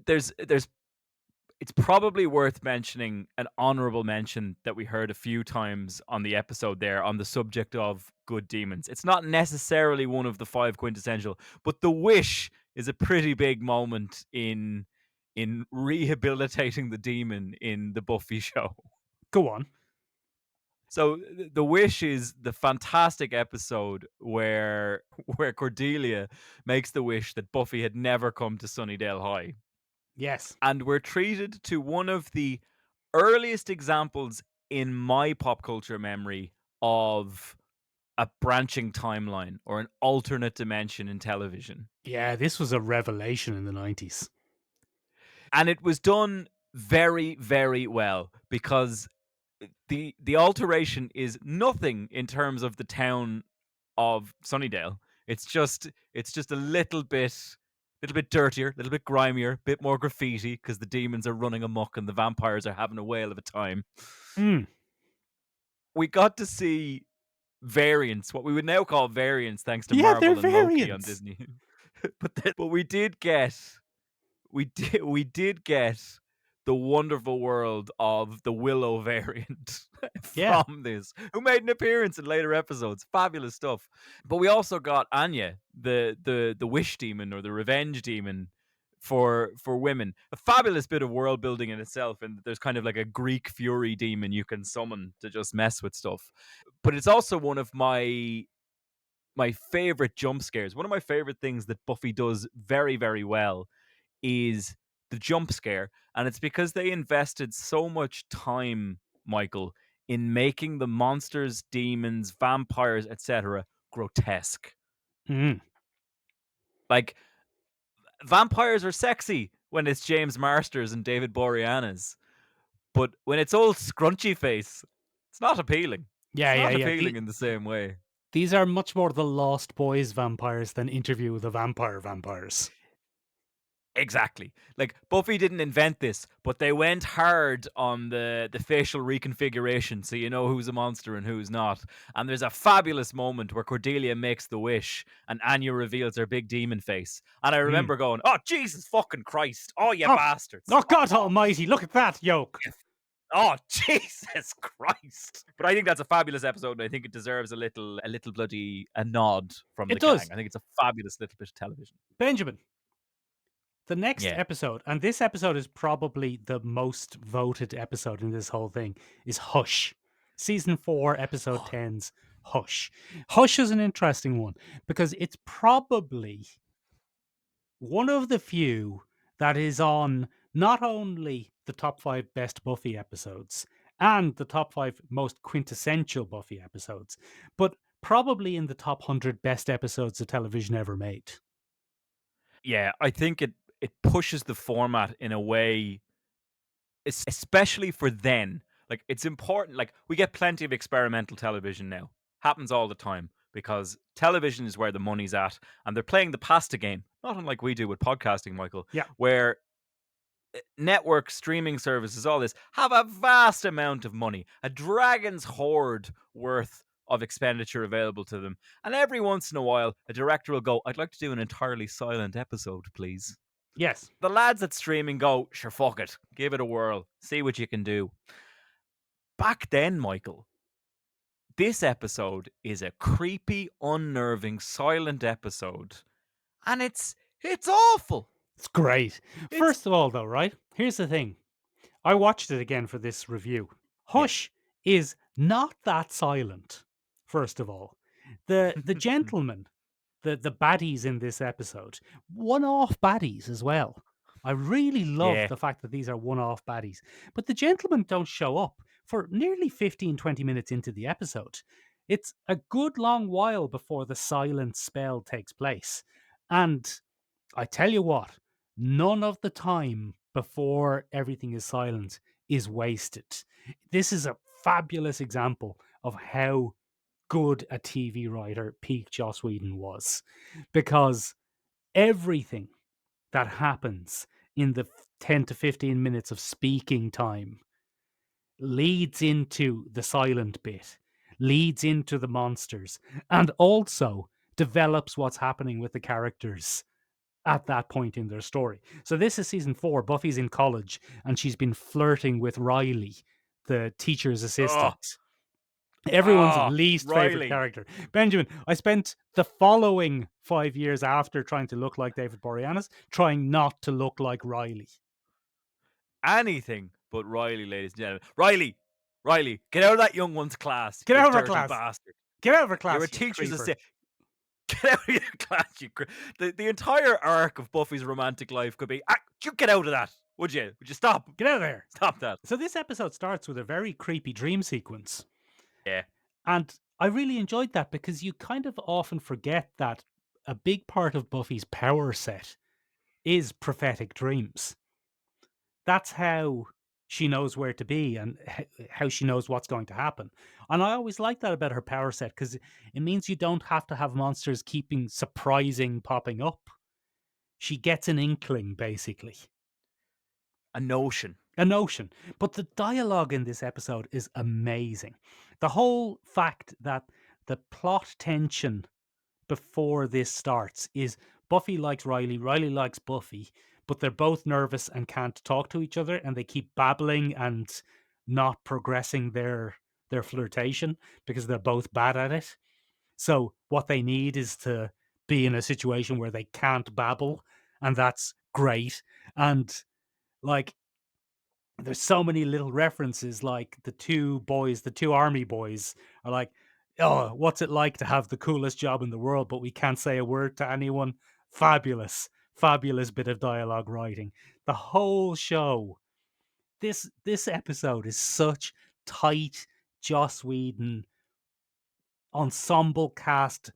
there's it's probably worth mentioning an honorable mention that we heard a few times on the episode there on the subject of good demons. It's not necessarily one of the 5 quintessential, but the wish is a pretty big moment in rehabilitating the demon in the Buffy show. Go on. So the wish is the fantastic episode where Cordelia makes the wish that Buffy had never come to Sunnydale High. Yes. And we're treated to one of the earliest examples in my pop culture memory of a branching timeline or an alternate dimension in television. Yeah, this was a revelation in the 90s. And it was done very, very well because the alteration is nothing in terms of the town of Sunnydale. It's just a little bit dirtier, a little bit grimier, a bit more graffiti because the demons are running amok and the vampires are having a whale of a time. Mm. We got to see variants, what we would now call variants, thanks to Yeah, they're Marvel and Loki on variants. Disney. but we did get the wonderful world of the Willow variant Yeah. from this, who made an appearance in later episodes. Fabulous stuff. But we also got Anya, the wish demon or the revenge demon for women. A fabulous bit of world building in itself, and there's kind of like a Greek fury demon you can summon to just mess with stuff. But it's also one of my favorite jump scares. One of my favorite things that Buffy does very, very well is the jump scare, and it's because they invested so much time, Michael, in making the monsters, demons, vampires, etc. grotesque. Mm. Like, vampires are sexy when it's James Marsters and David Boreanaz, but when it's old scrunchy face, it's not appealing. Yeah, It's yeah, not yeah. appealing in the same way. These are much more the Lost Boys vampires than Interview with the vampires. Exactly. Like, Buffy didn't invent this, but they went hard on the facial reconfiguration so you know who's a monster and who's not. And there's a fabulous moment where Cordelia makes the wish and Anya reveals her big demon face. And I remember going, oh, Jesus fucking Christ. Oh, you bastards. Oh, God almighty, look at that yoke. Oh, Jesus Christ. But I think that's a fabulous episode, and I think it deserves a little bloody a nod from the It does. gang. I think it's a fabulous little bit of television. Benjamin, the next Yeah. episode, and this episode is probably the most voted episode in this whole thing, is Hush. Season 4, episode 10's Hush. Hush is an interesting one because it's probably one of the few that is on not only the top 5 best Buffy episodes and the top 5 most quintessential Buffy episodes, but probably in the top 100 best episodes of television ever made. Yeah, I think it pushes the format in a way, especially for then. Like, it's important. Like, we get plenty of experimental television now. Happens all the time because television is where the money's at, and they're playing the pasta game, not unlike we do with podcasting, Michael. Yeah. Where network streaming services, all this, have a vast amount of money, a dragon's hoard worth of expenditure available to them. And every once in a while, a director will go, I'd like to do an entirely silent episode, please. Yes. The lads at streaming go, sure, fuck it. Give it a whirl. See what you can do. Back then, Michael, this episode is a creepy, unnerving, silent episode. And it's awful. It's great. First of all, though, right? Here's the thing. I watched it again for this review. Hush is not that silent, first of all. The gentlemen, the baddies in this episode, one-off baddies as well. I really love Yeah. the fact that these are one-off baddies. But the gentlemen don't show up for nearly 15, 20 minutes into the episode. It's a good long while before the silent spell takes place. And I tell you what, none of the time before everything is silent is wasted. This is a fabulous example of how good a TV writer peak Joss Whedon was, because everything that happens in the 10 to 15 minutes of speaking time leads into the silent bit, leads into the monsters, and also develops what's happening with the characters at that point in their story. So this is season 4. Buffy's in college and she's been flirting with Riley, the teacher's assistant. Everyone's least favorite Riley. character. Benjamin, I spent the following 5 years after trying to look like David Boreanaz, trying not to look like Riley. Anything but Riley, ladies and gentlemen. Riley, get out of that young one's class. Get you out of her dirty class. bastard. Get out of her class. You're a you teacher's creeper. assistant. Get out of your class, the entire arc of Buffy's romantic life could be, you get out of that, would you? Would you stop? Get out of there. Stop that. So this episode starts with a very creepy dream sequence. Yeah. And I really enjoyed that because you kind of often forget that a big part of Buffy's power set is prophetic dreams. That's how she knows where to be and how she knows what's going to happen. And I always like that about her power set because it means you don't have to have monsters keeping surprising popping up. She gets an inkling, basically. A notion. A notion. But the dialogue in this episode is amazing. The whole fact that the plot tension before this starts is Buffy likes Riley, Riley likes Buffy, but they're both nervous and can't talk to each other, and they keep babbling and not progressing their flirtation because they're both bad at it. So what they need is to be in a situation where they can't babble, and that's great. And like there's so many little references, like the two army boys are like, oh, what's it like to have the coolest job in the world, but we can't say a word to anyone? Fabulous bit of dialogue writing. The whole show, this episode is such tight Joss Whedon ensemble cast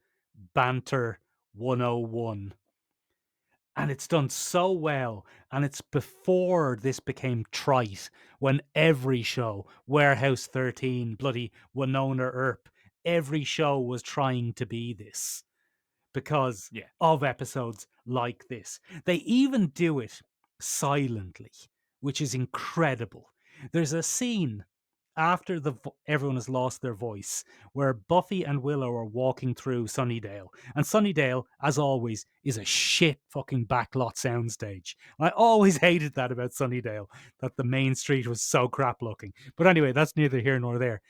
banter 101. And it's done so well. And it's before this became trite, when every show, Warehouse 13, bloody Winona Earp, every show was trying to be this because Yeah. of episodes like this. They even do it silently, which is incredible. There's a scene after everyone has lost their voice, where Buffy and Willow are walking through Sunnydale. And Sunnydale, as always, is a shit fucking backlot soundstage. I always hated that about Sunnydale, that the main street was so crap looking. But anyway, that's neither here nor there.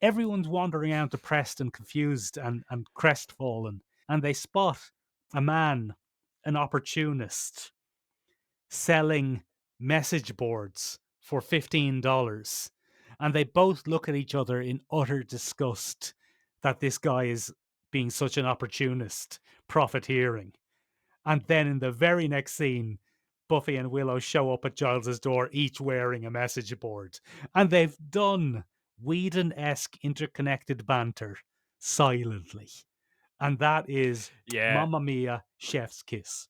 Everyone's wandering around depressed and confused and crestfallen. And they spot a man, an opportunist, selling message boards for $15. And they both look at each other in utter disgust that this guy is being such an opportunist, profiteering. And then in the very next scene, Buffy and Willow show up at Giles's door, each wearing a message board. And they've done Whedon-esque interconnected banter silently. And that is, Mamma Mia, chef's kiss.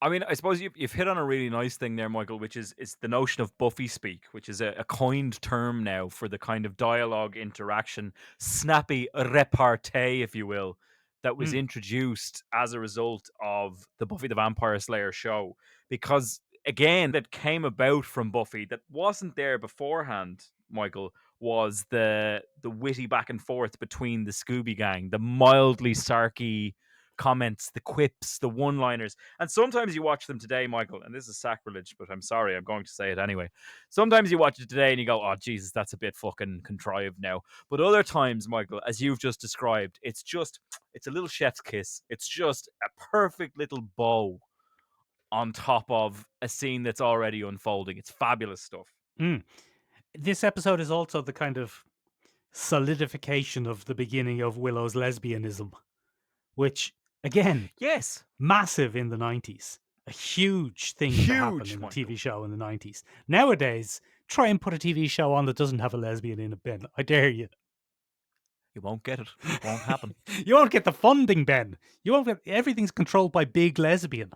I mean, I suppose you've hit on a really nice thing there, Michael, which is it's the notion of Buffy speak, which is a coined term now for the kind of dialogue, interaction, snappy repartee, if you will, that was introduced as a result of the Buffy the Vampire Slayer show. Because, again, that came about from Buffy that wasn't there beforehand, Michael, was the witty back and forth between the Scooby Gang, the mildly sarky comments, the quips, the one-liners. And sometimes you watch them today, Michael, and this is sacrilege, but I'm sorry, I'm going to say it anyway. Sometimes you watch it today and you go, oh, Jesus, that's a bit fucking contrived now. But other times, Michael, as you've just described, it's a little chef's kiss. It's just a perfect little bow on top of a scene that's already unfolding. It's fabulous stuff. This episode is also the kind of solidification of the beginning of Willow's lesbianism, which, again, yes, massive in the 90s. A huge thing to happen in a TV show in the 90s. Nowadays, try and put a TV show on that doesn't have a lesbian in it, Ben. I dare you. You won't get it. It won't happen. You won't get the funding, Ben. You won't get everything's controlled by big lesbian.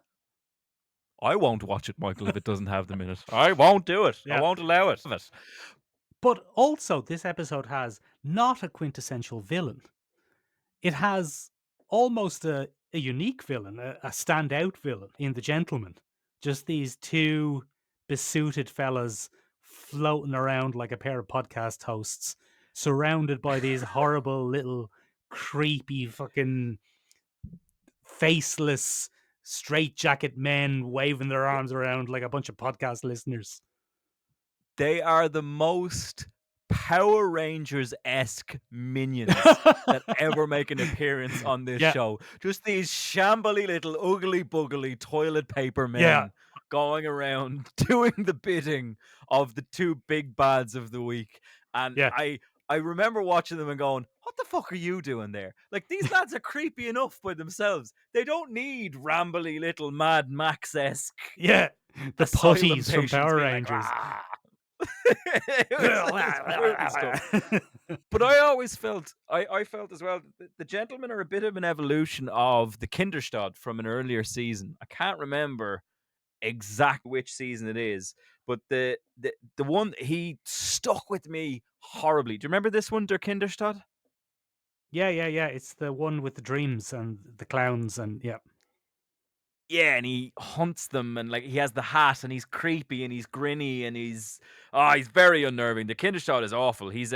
I won't watch it, Michael, if it doesn't have them in it. I won't do it. Yeah. I won't allow it. But also, this episode has not a quintessential villain. It has almost a unique villain, a standout villain in The Gentleman. Just these two besuited fellas floating around like a pair of podcast hosts, surrounded by these horrible little creepy fucking faceless straitjacket men waving their arms around like a bunch of podcast listeners. They are the most Power Rangers-esque minions that ever make an appearance on this show. Just these shambly little ugly-buggly toilet paper men going around doing the bidding of the two big bads of the week. And I remember watching them and going, what the fuck are you doing there? Like, these lads are creepy enough by themselves. They don't need rambly little Mad Max-esque. Yeah, the putties from Power Rangers. But I always felt, I felt as well, the Gentlemen are a bit of an evolution of the Kinderstadt from an earlier season. I can't remember exact which season it is, But the one he stuck with me horribly. Do you remember this one, Der Kinderstadt? Yeah. It's the one with the dreams and the clowns and yeah. Yeah, and he hunts them, and like he has the hat, and he's creepy, and he's grinny, and he's very unnerving. The Kinderstadt is awful. He's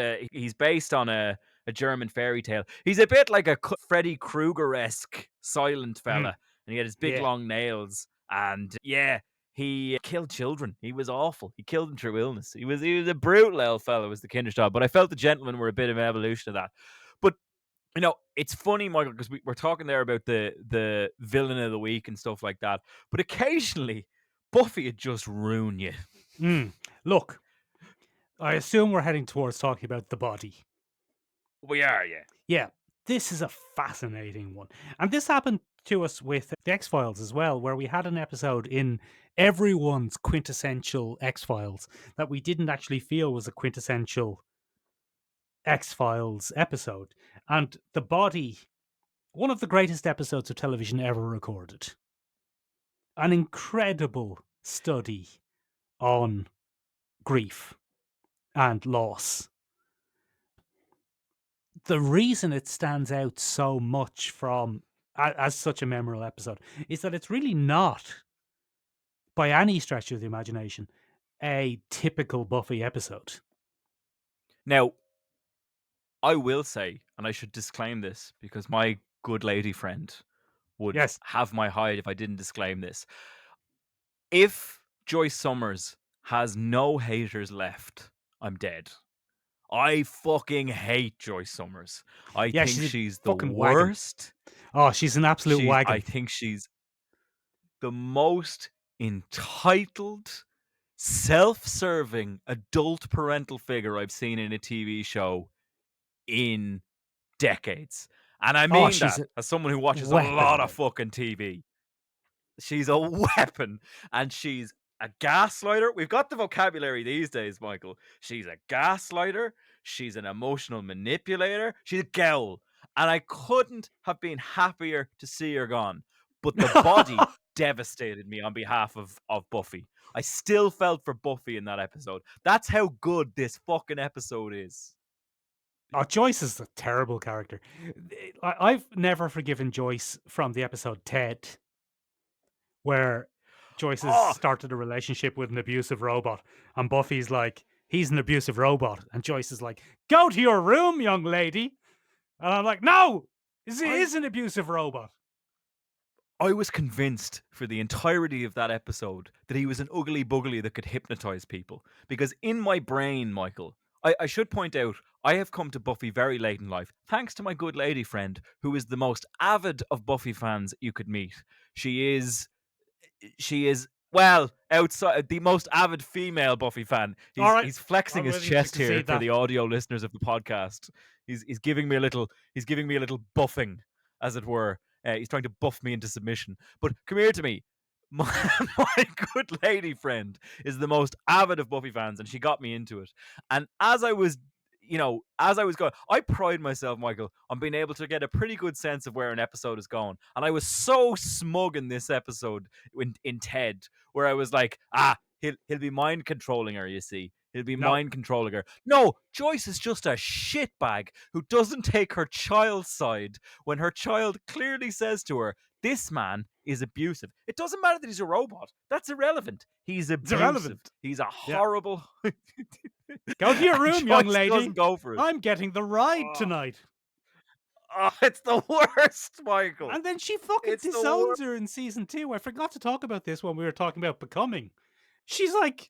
based on a German fairy tale. He's a bit like a Freddy Krueger-esque silent fella, Mm, and he had his big yeah. long nails, and yeah, he killed children. He was awful. He killed them through illness. He was a brutal old fellow, was the Kinderstadt. But I felt the gentlemen were a bit of an evolution of that. But it's funny, Michael, because we're talking there about the villain of the week and stuff like that. But occasionally, Buffy would just ruin you. Look, I assume we're heading towards talking about the body. We are, yeah. Yeah, this is a fascinating one. And this happened to us with the X-Files as well, where we had an episode in everyone's quintessential X-Files that we didn't actually feel was a quintessential X-Files episode. And the body, one of the greatest episodes of television ever recorded. An incredible study on grief and loss. The reason it stands out so much from as such a memorable episode is that it's really not, by any stretch of the imagination, a typical Buffy episode. Now, I will say, and I should disclaim this because my good lady friend would Yes. have my hide if I didn't disclaim this. If Joyce Summers has no haters left, I'm dead. I fucking hate Joyce Summers. I think she's the fucking wagon. worst. Oh, she's an absolute wagon. I think she's the most entitled, self-serving adult parental figure I've seen in a TV show in decades. And I mean that as someone who watches a lot of fucking TV. She's a weapon, and she's a gaslighter. We've got the vocabulary these days, Michael. She's a gaslighter. She's an emotional manipulator. She's a girl. And I couldn't have been happier to see her gone. But the body devastated me on behalf of Buffy. I still felt for Buffy in that episode. That's how good this fucking episode is. Oh, Joyce is a terrible character. I've never forgiven Joyce from the episode Ted, where Joyce has started a relationship with an abusive robot, and Buffy's like, he's an abusive robot, and Joyce is like, go to your room, young lady. And I'm like, no, he is an abusive robot. I was convinced for the entirety of that episode that he was an ugly buggly that could hypnotize people. Because in my brain, Michael, I should point out, I have come to Buffy very late in life, thanks to my good lady friend, who is the most avid of Buffy fans you could meet. She is, well, outside the most avid female Buffy fan. He's flexing his chest here for the audio listeners of the podcast. He's giving me a little buffing, as it were. He's trying to buff me into submission. But come here to me. My good lady friend is the most avid of Buffy fans, and she got me into it. And as I was going, I pride myself, Michael, on being able to get a pretty good sense of where an episode is going. And I was so smug in this episode in Ted, where I was like, he'll be mind controlling her, you see. He'll be mind controlling her. No, Joyce is just a shitbag who doesn't take her child's side when her child clearly says to her, this man is abusive. It doesn't matter that he's a robot. That's irrelevant. He's abusive. Irrelevant. He's a horrible... Go to your room, young lady. Doesn't go for it. I'm getting the ride tonight. Oh, it's the worst, Michael. And then she fucking disowns her in season 2. I forgot to talk about this when we were talking about Becoming. She's like...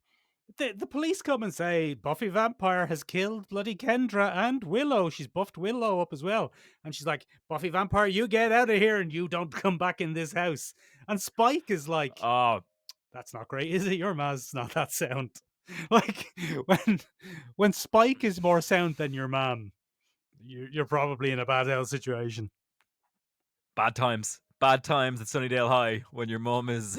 The police come and say, Buffy Vampire has killed bloody Kendra and Willow. She's buffed Willow up as well. And she's like, Buffy Vampire, you get out of here and you don't come back in this house. And Spike is like, oh, that's not great, is it? Your ma's not that sound. Like, when Spike is more sound than your mom, you're probably in a bad health situation. Bad times at Sunnydale High when your mom is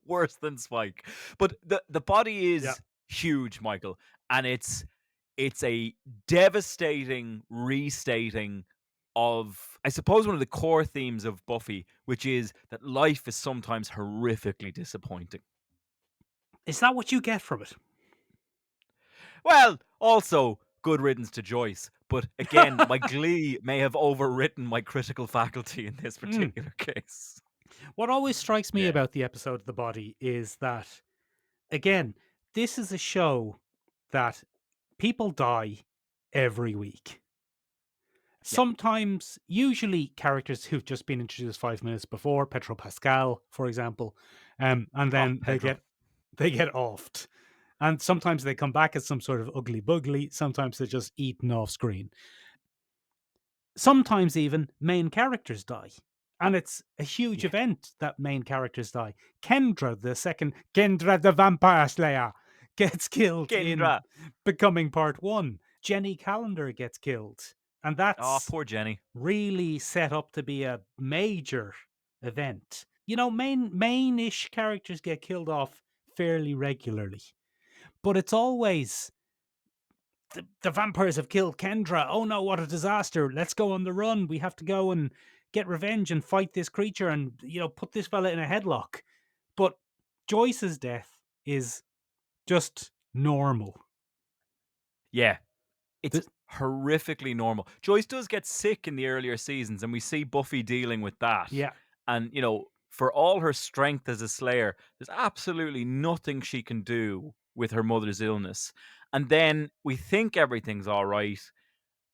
worse than Spike. But the body is huge, Michael, and it's a devastating restating of, I suppose, one of the core themes of Buffy, which is that life is sometimes horrifically disappointing. Is that what you get from it? Well, also, good riddance to Joyce. But again, my glee may have overwritten my critical faculty in this particular case. What always strikes me Yeah. about the episode of The Body is that, again, this is a show that people die every week. Sometimes, usually characters who've just been introduced 5 minutes before, Petro Pascal, for example, and then they Pedro. get offed. And sometimes they come back as some sort of ugly bugly. Sometimes they're just eaten off screen. Sometimes even main characters die. And it's a huge event that main characters die. Kendra the Vampire Slayer gets killed in Kendra. Becoming Part 1. Jenny Calendar gets killed. And Oh, that's poor Jenny. really set up to be a major event. You know, main-ish characters get killed off fairly regularly. But it's always the vampires have killed Kendra. Oh no, what a disaster. Let's go on the run. We have to go and get revenge and fight this creature and, you know, put this fella in a headlock. But Joyce's death is just normal. Yeah. It's horrifically normal. Joyce does get sick in the earlier seasons, and we see Buffy dealing with that. Yeah. And, you know, for all her strength as a Slayer, there's absolutely nothing she can do with her mother's illness. And then we think everything's all right,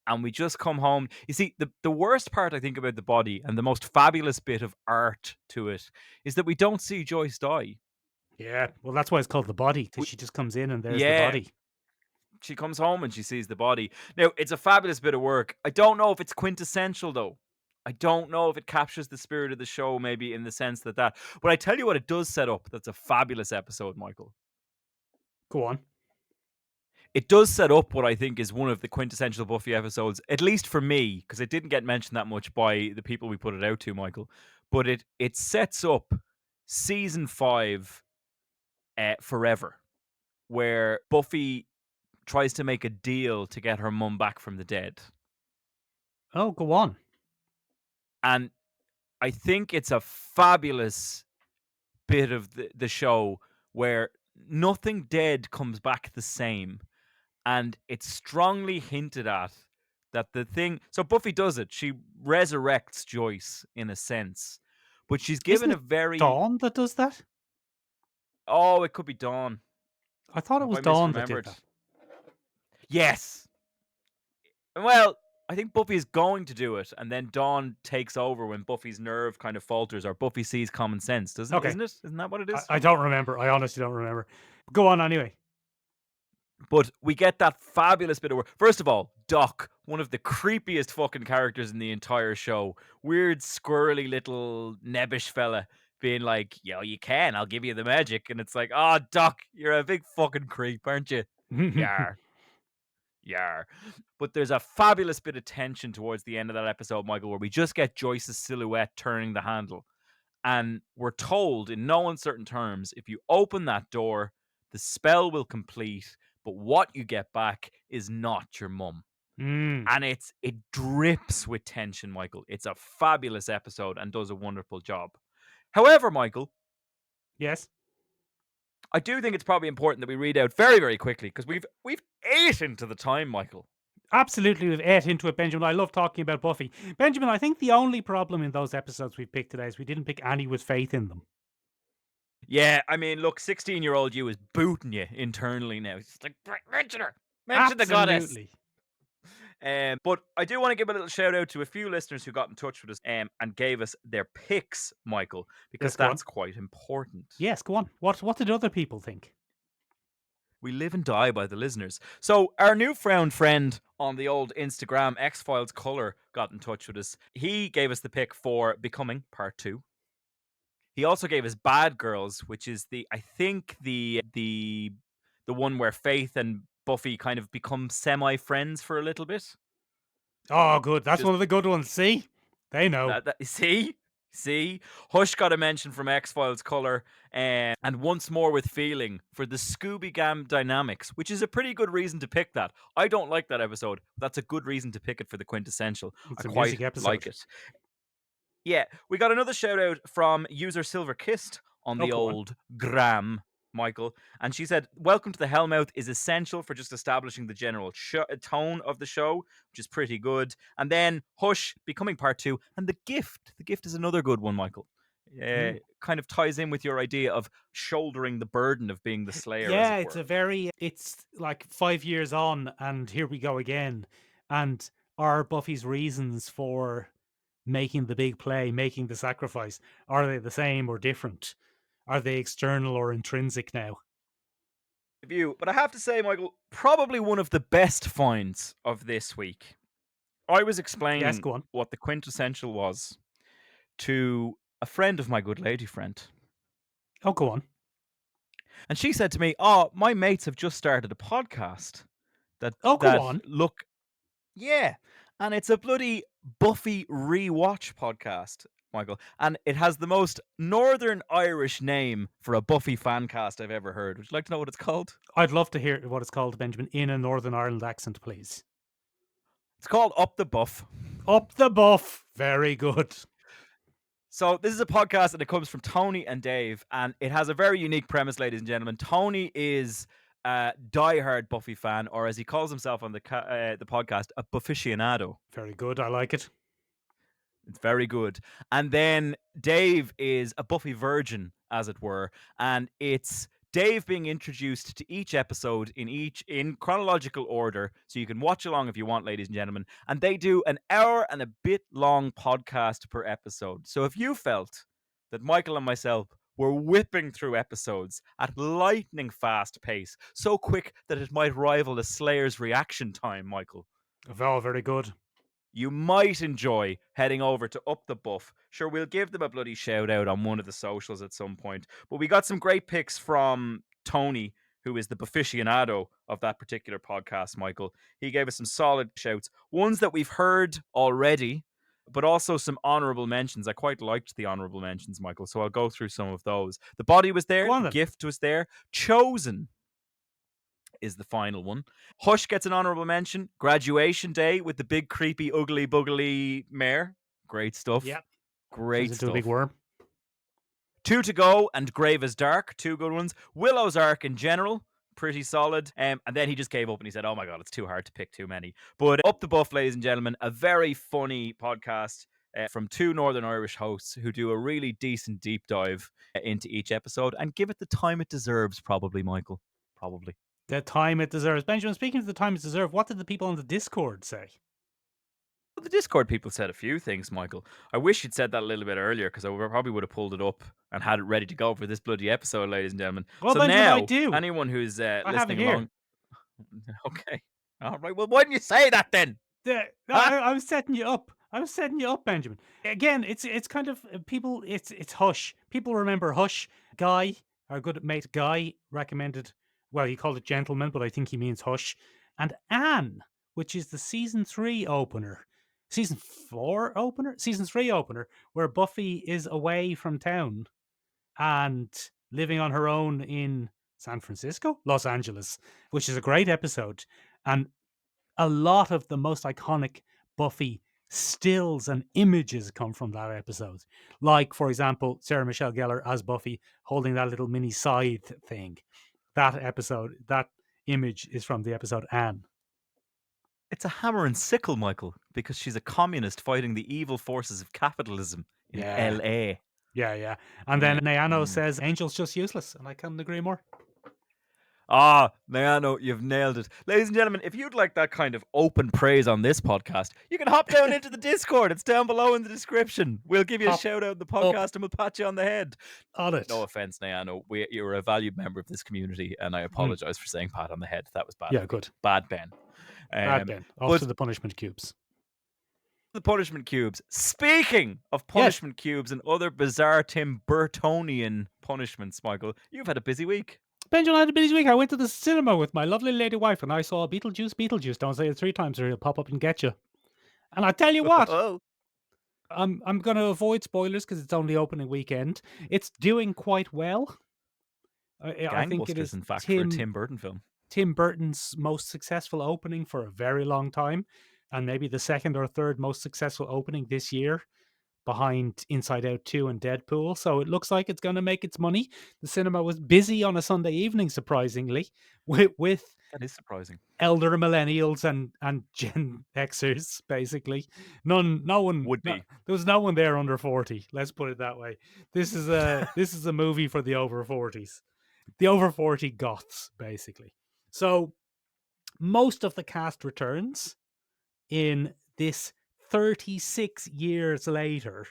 and we just come home. You see, the worst part, I think, about The Body, and the most fabulous bit of art to it, is that we don't see Joyce die. Yeah. Well, that's why it's called The Body, because she just comes in and there's the body. She comes home and she sees the body. Now, it's a fabulous bit of work. I don't know if it's quintessential, though. I don't know if it captures the spirit of the show, maybe in the sense that. But I tell you what it does set up. That's a fabulous episode, Michael. Go on. It does set up what I think is one of the quintessential Buffy episodes, at least for me, because it didn't get mentioned that much by the people we put it out to, Michael. But it sets up season 5 forever, where Buffy tries to make a deal to get her mum back from the dead. Oh, go on. And I think it's a fabulous bit of the show where nothing dead comes back the same. And it's strongly hinted at that the thing... So Buffy does it. She resurrects Joyce, in a sense. But she's given Isn't a very... Dawn that does that? Oh, it could be Dawn. I thought it was Dawn that did that. Yes. Well, I think Buffy is going to do it, and then Dawn takes over when Buffy's nerve kind of falters, or Buffy sees common sense, doesn't it? Isn't it? Isn't that what it is? I don't remember. I honestly don't remember. Go on anyway. But we get that fabulous bit of work. First of all, Doc, one of the creepiest fucking characters in the entire show. Weird, squirrely little nebbish fella being like, yo, you can, I'll give you the magic. And it's like, oh, Doc, you're a big fucking creep, aren't you? Yar. Yar. But there's a fabulous bit of tension towards the end of that episode, Michael, where we just get Joyce's silhouette turning the handle. And we're told in no uncertain terms, if you open that door, the spell will complete, but what you get back is not your mum. And it drips with tension, Michael. It's a fabulous episode and does a wonderful job. However, Michael. Yes? I do think it's probably important that we read out very, very quickly, because we've ate into the time, Michael. Absolutely, we've ate into it, Benjamin. I love talking about Buffy. Benjamin, I think the only problem in those episodes we picked today is we didn't pick any with faith in them. Yeah, I mean, look, 16-year-old you is booting you internally now. It's like, mention her. Mention the goddess. But I do want to give a little shout out to a few listeners who got in touch with us and gave us their picks, Michael, because that's quite important. Yes, go on. What did other people think? We live and die by the listeners. So our newfound friend on the old Instagram, X-Files Color, got in touch with us. He gave us the pick for Becoming Part 2. He also gave us Bad Girls, which is the one where Faith and Buffy kind of become semi-friends for a little bit. Oh, good. That's one of the good ones. See? They know. See? Hush got a mention from X-Files Color, and Once More with Feeling for the Scooby-Gang Dynamics, which is a pretty good reason to pick that. I don't like that episode. That's a good reason to pick it for the Quintessential. It's I a quite music episode. like it. Yeah, we got another shout out from user Silver Kissed on the old gram. Michael, and she said, "Welcome to the Hellmouth is essential for just establishing the general tone of the show, which is pretty good. And then Hush becoming part 2, and The Gift. The Gift is another good one, Michael. Kind of ties in with your idea of shouldering the burden of being the Slayer, as Yeah, it were. it's like 5 years on, and here we go again. And are Buffy's reasons for making the big play, making the sacrifice, are they the same or different? Are they external or intrinsic now? View, but I have to say, Michael, probably one of the best finds of this week. I was Yes, explaining go on. what the quintessential was to a friend of my good lady friend. Oh, go on. And she said to me, "Oh, my mates have just started a podcast that Oh, go on. look, yeah, and it's a bloody Buffy Rewatch podcast, Michael, and it has the most Northern Irish name for a Buffy fan cast I've ever heard. Would you like to know what it's called? I'd love to hear what it's called, Benjamin, in a Northern Ireland accent, please. It's called Up the Buff. Up the Buff. Very good. So this is a podcast, and it comes from Tony and Dave, and it has a very unique premise, ladies and gentlemen. Tony is a diehard Buffy fan, or as he calls himself on the podcast, a Bufficionado. Very good. I like it. It's very good. And then Dave is a Buffy virgin, as it were, and it's Dave being introduced to each episode in chronological order, so you can watch along if you want, ladies and gentlemen. And they do an hour and a bit long podcast per episode. So if you felt that Michael and myself were whipping through episodes at lightning fast pace, so quick that it might rival the Slayer's reaction time, Michael, Oh, very good. you might enjoy heading over to Up the Buff. Sure, we'll give them a bloody shout out on one of the socials at some point. But we got some great picks from Tony, who is the Bufficionado of that particular podcast, Michael. He gave us some solid shouts, ones that we've heard already, but also some honourable mentions. I quite liked the honourable mentions, Michael, so I'll go through some of those. The Body was there, Go on The then. Gift was there, Chosen is the final one. Hush gets an honourable mention. Graduation Day with the big, creepy, ugly, buggly mare. Great stuff. Yep. Great Turns stuff. into a big worm. 2 to Go and Grave is Dark. 2 good ones. Willow's arc in general, pretty solid. And then he just gave up and he said, "Oh my God, it's too hard to pick too many." But Up the Buff, ladies and gentlemen, a very funny podcast from 2 Northern Irish hosts who do a really decent deep dive into each episode and give it the time it deserves, probably, Michael. Probably. The time it deserves. Benjamin, speaking of the time it deserves, what did the people on the Discord say? Well, the Discord people said a few things, Michael. I wish you'd said that a little bit earlier, because I probably would have pulled it up and had it ready to go for this bloody episode, ladies and gentlemen. Well, So Benjamin, now, I do. anyone who's I have it listening here. along... Okay. All right. Well, why didn't you say that then? I was setting you up. I was setting you up, Benjamin. Again, it's kind of people. It's Hush. People remember Hush. Guy, our good mate Guy, recommended. Well, he called it Gentleman, but I think he means Hush. And Anne, which is the season 3 opener, season 4 opener, season 3 opener, where Buffy is away from town and living on her own in San Francisco, Los Angeles, which is a great episode. And a lot of the most iconic Buffy stills and images come from that episode. Like, for example, Sarah Michelle Gellar as Buffy holding that little mini scythe thing. That image is from the episode Anne. It's a hammer and sickle, Michael, because she's a communist fighting the evil forces of capitalism in LA. Yeah. And then Nayano says, Angel's just useless. And I couldn't agree more. Ah, Nayano, you've nailed it. Ladies and gentlemen, if you'd like that kind of open praise on this podcast, you can hop down into the Discord. It's down below in the description. We'll give you a shout out in the podcast and we'll pat you on the head. On it. No offense, Nayano. You're a valued member of this community, and I apologize for saying pat on the head. That was bad. Yeah, good. Bad Ben. Bad Ben. Off to the punishment cubes. The punishment cubes. Speaking of punishment cubes and other bizarre Tim Burtonian punishments, Michael, you've had a busy week. Benjamin, I had a busy week. I went to the cinema with my lovely lady wife and I saw Beetlejuice. Don't say it 3 times or he'll pop up and get you. And I tell you what, I'm going to avoid spoilers because it's only opening weekend. It's doing quite well. I think it is, in fact, for a Tim Burton film. Tim Burton's most successful opening for a very long time, and maybe the second or third most successful opening this year. behind Inside Out 2 and Deadpool, so it looks like it's going to make its money. The cinema was busy on a Sunday evening, surprisingly, with That is surprising. elder millennials and Gen Xers, basically. No one Would be. there was no one there under 40. Let's put it that way. This is a movie for the over 40s, the over 40 goths, basically. So most of the cast returns in this 36 years later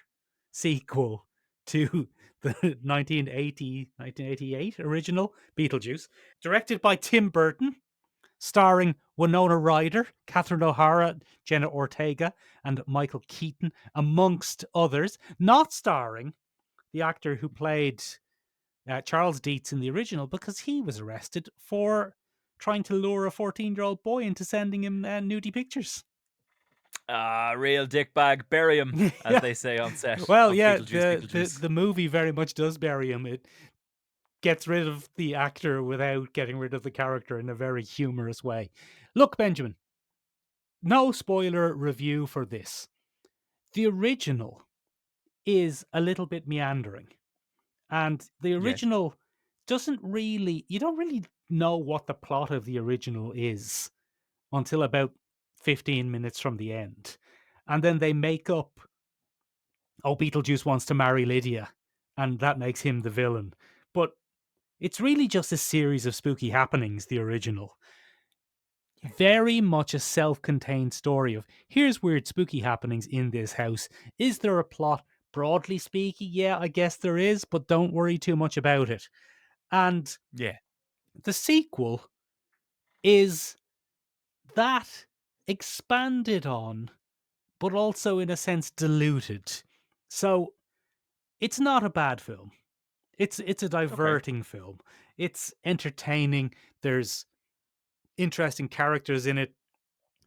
sequel to the 1988 original Beetlejuice, directed by Tim Burton, starring Winona Ryder, Catherine O'Hara, Jenna Ortega, and Michael Keaton, amongst others, not starring the actor who played Charles Dietz in the original, because he was arrested for trying to lure a 14-year-old boy into sending him nudie pictures. Real dickbag, bury him, as Yeah. they say on set. Well, of yeah, Beetlejuice. the movie very much does bury him. It gets rid of the actor without getting rid of the character in a very humorous way. Look, Benjamin, no spoiler review for this. The original is a little bit meandering, and the original doesn't really, you don't really know what the plot of the original is until about 15 minutes from the end. And then they make up, oh, Beetlejuice wants to marry Lydia, and that makes him the villain. But it's really just a series of spooky happenings, the original. Very much a self-contained story of, here's weird spooky happenings in this house. Is there a plot? Broadly speaking, yeah, I guess there is, but don't worry too much about it. And Yeah. the sequel is that expanded on, but also in a sense diluted. So it's not a bad film. It's a diverting film. It's entertaining. There's interesting characters in it.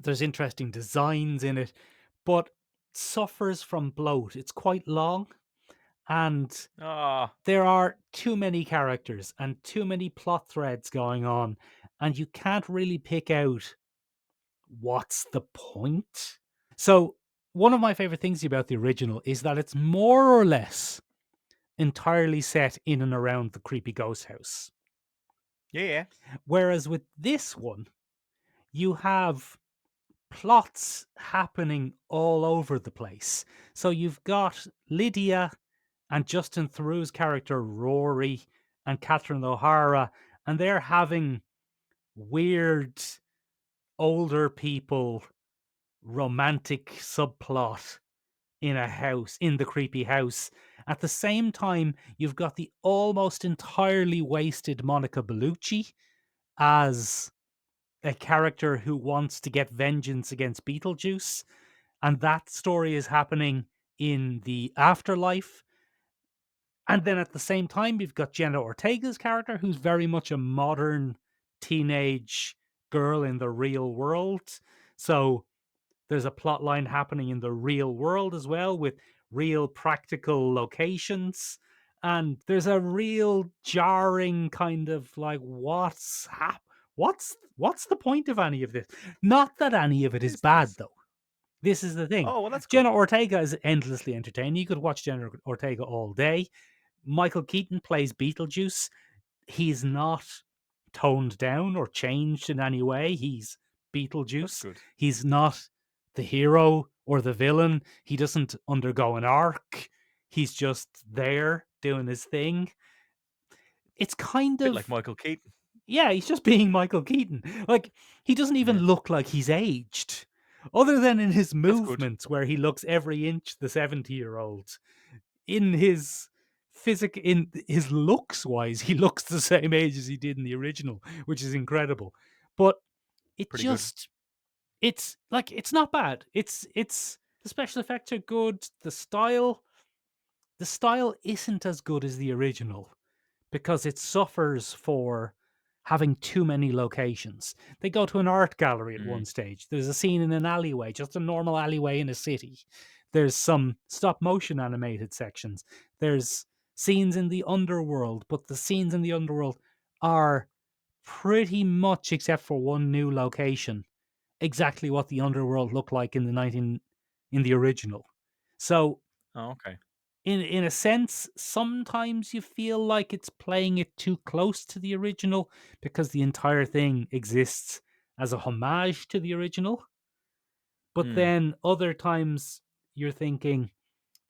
There's interesting designs in it, but suffers from bloat. It's quite long, and there are too many characters and too many plot threads going on, and you can't really pick out what's the point. So one of my favorite things about the original is that it's more or less entirely set in and around the creepy ghost house. Yeah. Whereas with this one, you have plots happening all over the place. So you've got Lydia and Justin Theroux's character Rory and Catherine O'Hara, and they're having weird older people romantic subplot in a house, in the creepy house. At the same time, you've got the almost entirely wasted Monica Bellucci as a character who wants to get vengeance against Beetlejuice. And that story is happening in the afterlife. And then at the same time, you've got Jenna Ortega's character, who's very much a modern teenage girl in the real world. So there's a plot line happening in the real world as well, with real practical locations. And there's a real jarring kind of like, what's the point of any of this? Not that any of it is bad, though. This is the thing. Oh, well, that's good. Jenna Ortega is endlessly entertaining. You could watch Jenna Ortega all day. Michael Keaton plays Beetlejuice. He's not toned down or changed in any way. He's Beetlejuice. good. He's not the hero or the villain. He doesn't undergo an arc. He's just there doing his thing. It's kind Bit of like Michael Keaton. yeah, he's just being Michael Keaton. Like, he doesn't even look like he's aged, other than in his movements where he looks every inch the 70-year-old. In his in his looks wise, he looks the same age as he did in the original, which is incredible. But it Pretty good. it's like, it's not bad. It's the special effects are good. The style isn't as good as the original because it suffers for having too many locations. They go to an art gallery at one stage. There's a scene in an alleyway, just a normal alleyway in a city. There's some stop motion animated sections. There's scenes in the underworld, but the scenes in the underworld are pretty much, except for one new location, exactly what the underworld looked like in the original. So Oh, okay. In a sense, sometimes you feel like it's playing it too close to the original because the entire thing exists as a homage to the original. But Hmm. then other times you're thinking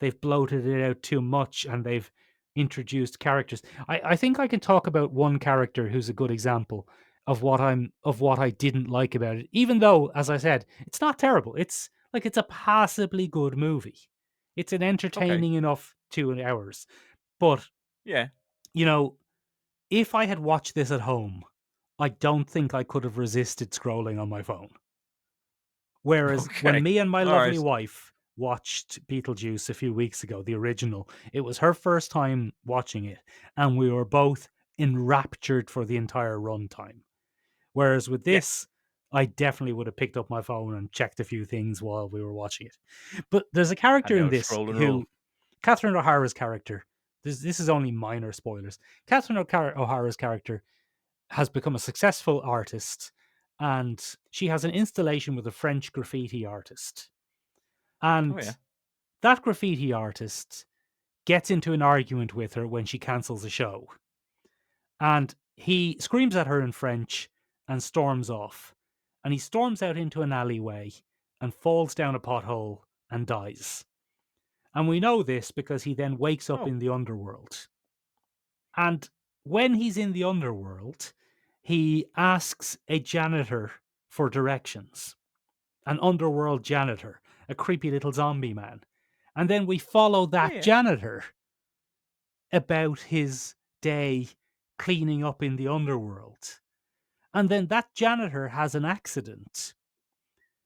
they've bloated it out too much and they've introduced characters. I think I can talk about one character who's a good example of what I didn't like about it. Even though, as I said, it's not terrible. It's like it's a passably good movie. It's an Okay. entertaining enough 2 hours. But, Yeah. you know, if I had watched this at home, I don't think I could have resisted scrolling on my phone. Whereas when Okay. me and my All lovely right. wife watched Beetlejuice a few weeks ago, the original, it was her first time watching it, and we were both enraptured for the entire runtime. Whereas with Yeah. this, I definitely would have picked up my phone and checked a few things while we were watching it. But there's a And character now in it's this scroll and roll. who, Catherine O'Hara's character, this is only minor spoilers. Catherine O'Hara's character has become a successful artist, and she has an installation with a French graffiti artist. Oh yeah. And that graffiti artist gets into an argument with her when she cancels a show. And he screams at her in French and storms off. And he storms out into an alleyway and falls down a pothole and dies. And we know this because he then wakes up Oh. in the underworld. And when he's in the underworld, he asks a janitor for directions, an underworld janitor, a creepy little zombie man. And then we follow Yeah. that Yeah. janitor about his day cleaning up in the underworld. And then that janitor has an accident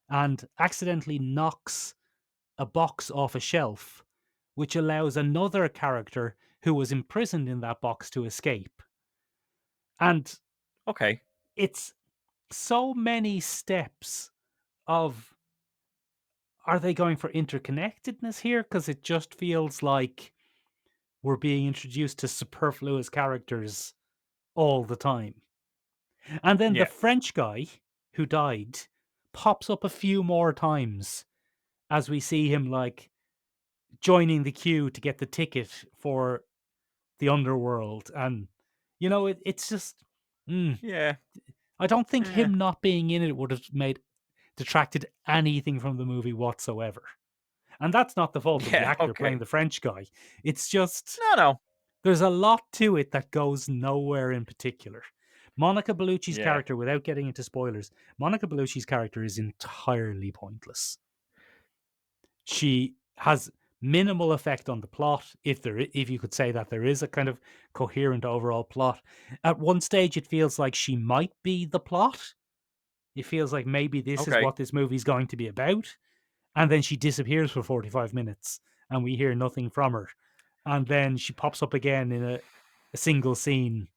and accidentally knocks a box off a shelf, which allows another character who was imprisoned in that box to escape. And Okay. it's so many steps of, are they going for interconnectedness here? Because it just feels like we're being introduced to superfluous characters all the time. And then the Yeah. French guy who died pops up a few more times as we see him like joining the queue to get the ticket for the underworld. And, it's just, mm, Yeah. I don't think Eh. him not being in it would have detracted anything from the movie whatsoever. And that's not the fault of the Yeah. actor playing Okay. the French guy. It's just No. No. there's a lot to it that goes nowhere in particular. Monica Bellucci's Yeah. character, without getting into spoilers, Monica Bellucci's character is entirely pointless. She has minimal effect on the plot, if you could say that there is a kind of coherent overall plot. At one stage, it feels like she might be the plot. It feels like maybe this is Okay. what this movie's going to be about. And then she disappears for 45 minutes and we hear nothing from her. And then she pops up again in a single scene.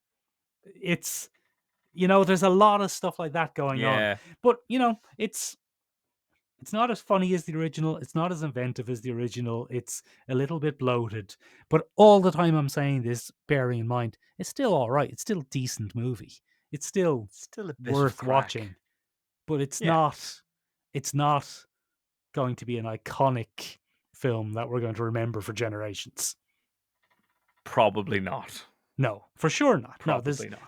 It's, there's a lot of stuff like that going on. Yeah. But, it's not as funny as the original. It's not as inventive as the original. It's a little bit bloated. But all the time I'm saying this, bearing in mind, it's still all right. It's still a decent movie. It's still Still a bit of worth crack. watching. But Yeah. it's not going to be an iconic film that we're going to remember for generations. Probably not. No, for sure not. No, Probably not.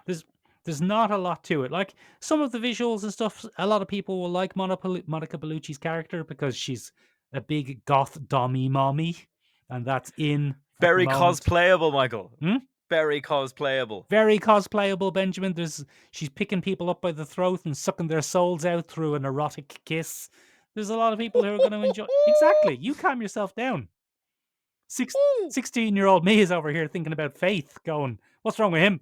there's not a lot to it. Like some of the visuals and stuff, a lot of people will like Monica Bellucci's character because she's a big goth dommy mommy, and that's in at the Very moment. cosplayable, Michael. Hmm? Very cosplayable. Very cosplayable, Benjamin. She's picking people up by the throat and sucking their souls out through an erotic kiss. There's a lot of people who are going to enjoy. Exactly. You calm yourself down. 16-year-old me is over here thinking about Faith, going, "What's wrong with him?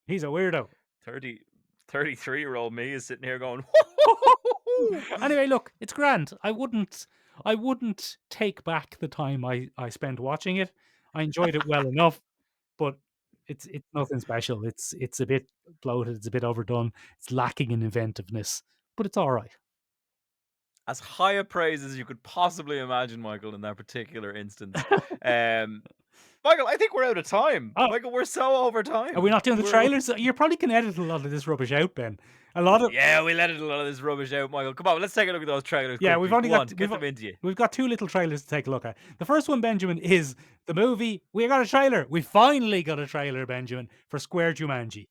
He's a weirdo." 33-year-old me is sitting here going, Anyway, look, it's grand. I wouldn't take back the time I spent watching it. I enjoyed it well enough, but it's nothing special. It's a bit bloated, it's a bit overdone, it's lacking in inventiveness, but it's all right. as high a praise as you could possibly imagine, Michael, in that particular instance. Um, Michael, I think we're out of time. Oh. Michael, we're so over time. Are we not doing the trailers? You probably can edit a lot of this rubbish out, Ben. A lot of Yeah, we let a lot of this rubbish out, Michael. Come on, let's take a look at those trailers. Yeah, quickly. we've only Go got on, get them into you. we've got 2 little trailers to take a look at. The first one, Benjamin, is the movie. We got a trailer. We finally got a trailer, Benjamin, for Square Jumanji.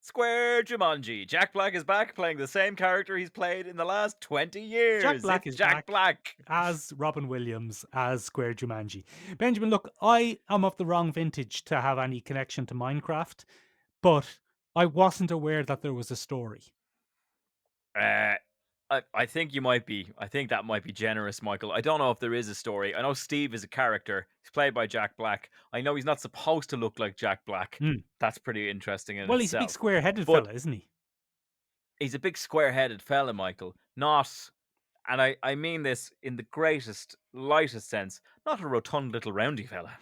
Square Jumanji. Jack Black is back playing the same character he's played in the last 20 years. Jack Black It's is Jack back Black. as Robin Williams as Square Jumanji. Benjamin, look, I am of the wrong vintage to have any connection to Minecraft, but I wasn't aware that there was a story. I think you might be. I think that might be generous, Michael. I don't know if there is a story. I know Steve is a character. He's played by Jack Black. I know he's not supposed to look like Jack Black. That's pretty interesting in Well, he's a itself. big square-headed But- fella, isn't he? He's a big square-headed fella, Michael. Not, and I mean this in the greatest, lightest sense, not a rotund little roundy fella.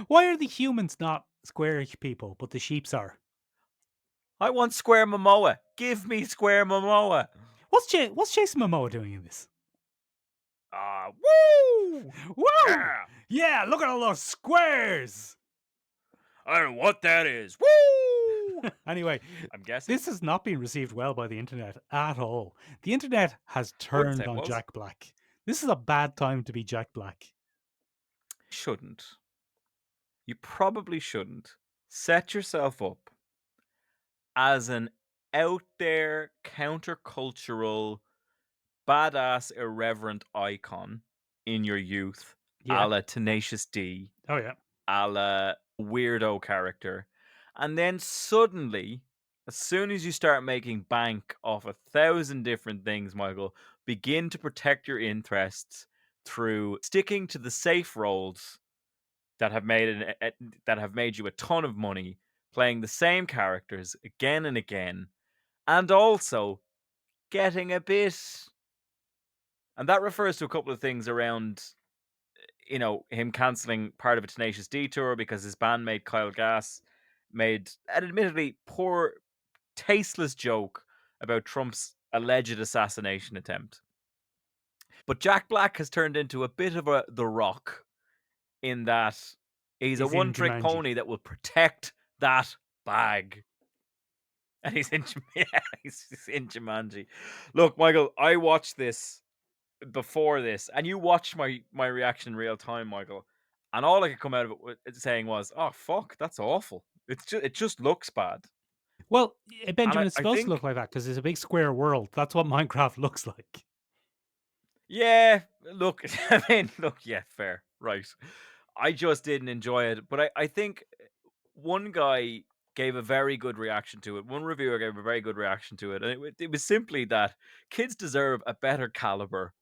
Why are the humans not square people, but the sheeps are? I want Square Momoa. Give me Square Momoa. What's Jason Momoa doing in this? Woo! Woo! Yeah! Yeah, look at all those squares. I don't know what that is. Woo! Anyway, I'm guessing. this has not been received well by the internet at all. The internet has turned say it on was. Jack Black. This is a bad time to be Jack Black. Shouldn't. You probably shouldn't set yourself up as an out there countercultural badass irreverent icon in your youth, Yeah. a la Tenacious D, Oh yeah. a la weirdo character, and then suddenly, as soon as you start making bank off 1,000 different things, Michael, begin to protect your interests through sticking to the safe roles that have made you a ton of money, playing the same characters again and again, and also getting a bit. And that refers to a couple of things around, him cancelling part of a Tenacious D tour because his bandmate Kyle Gass made an admittedly poor, tasteless joke about Trump's alleged assassination attempt. But Jack Black has turned into a bit of The Rock in that he's a He's in one-trick Jumanji. pony that will protect that bag. And he's in Jumanji. Look, Michael, I watched this before this, and you watched my reaction in real time, Michael. And all I could come out of it saying was, "Oh fuck, that's awful." It just looks bad. Well, Benjamin, it's I supposed think- to look like that because it's a big square world. That's what Minecraft looks like. Yeah, look, yeah, fair, right. I just didn't enjoy it, but I think one guy gave a very good reaction to it. One reviewer gave a very good reaction to it, and it was simply that kids deserve a better caliber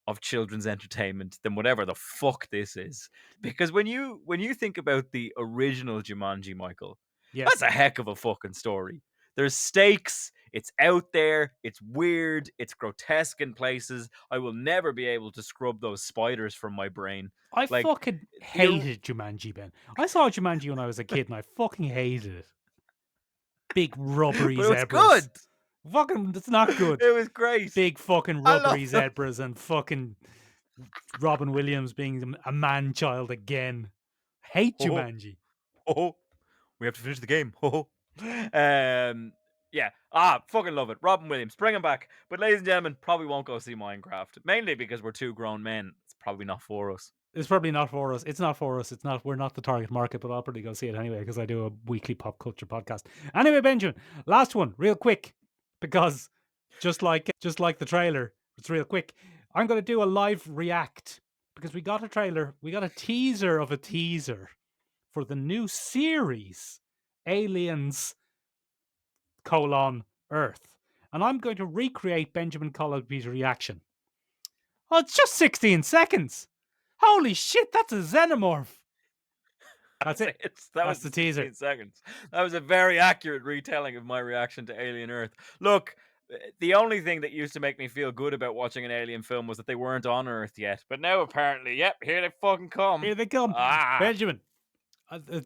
of children's entertainment than whatever the fuck this is. Because when you think about the original Jumanji, Michael, Yeah. that's a heck of a fucking story. There's stakes. It's out there. It's weird. It's grotesque in places. I will never be able to scrub those spiders from my brain. I like, fucking hated Jumanji, Ben. I saw Jumanji when I was a kid and I fucking hated it. Big rubbery But it was zebras. good. Fucking, it's not good. It was great. Big fucking I love rubbery them. zebras and fucking Robin Williams being a man child again. Hate Oh. Jumanji. Oh, we have to finish the game. Oh, yeah. Fucking love it. Robin Williams, bring him back. But ladies and gentlemen, probably won't go see Minecraft, mainly because we're two grown men. It's probably not for us. It's probably not for us. It's not for us. It's not. We're not the target market, but I'll probably go see it anyway because I do a weekly pop culture podcast. Anyway, Benjamin, last one, real quick, because just like the trailer, it's real quick. I'm going to do a live react because we got a trailer, we got a teaser of a teaser for the new series, Aliens: Earth, and I'm going to recreate Benjamin Colby's reaction. Oh, it's just 16 seconds. Holy shit, that's a xenomorph. That's it. That That's was the teaser. 16 seconds. That was a very accurate retelling of my reaction to Alien Earth. Look, the only thing that used to make me feel good about watching an alien film was that they weren't on Earth yet. But now apparently, yep, here they fucking come. Here they come. Ah. Benjamin,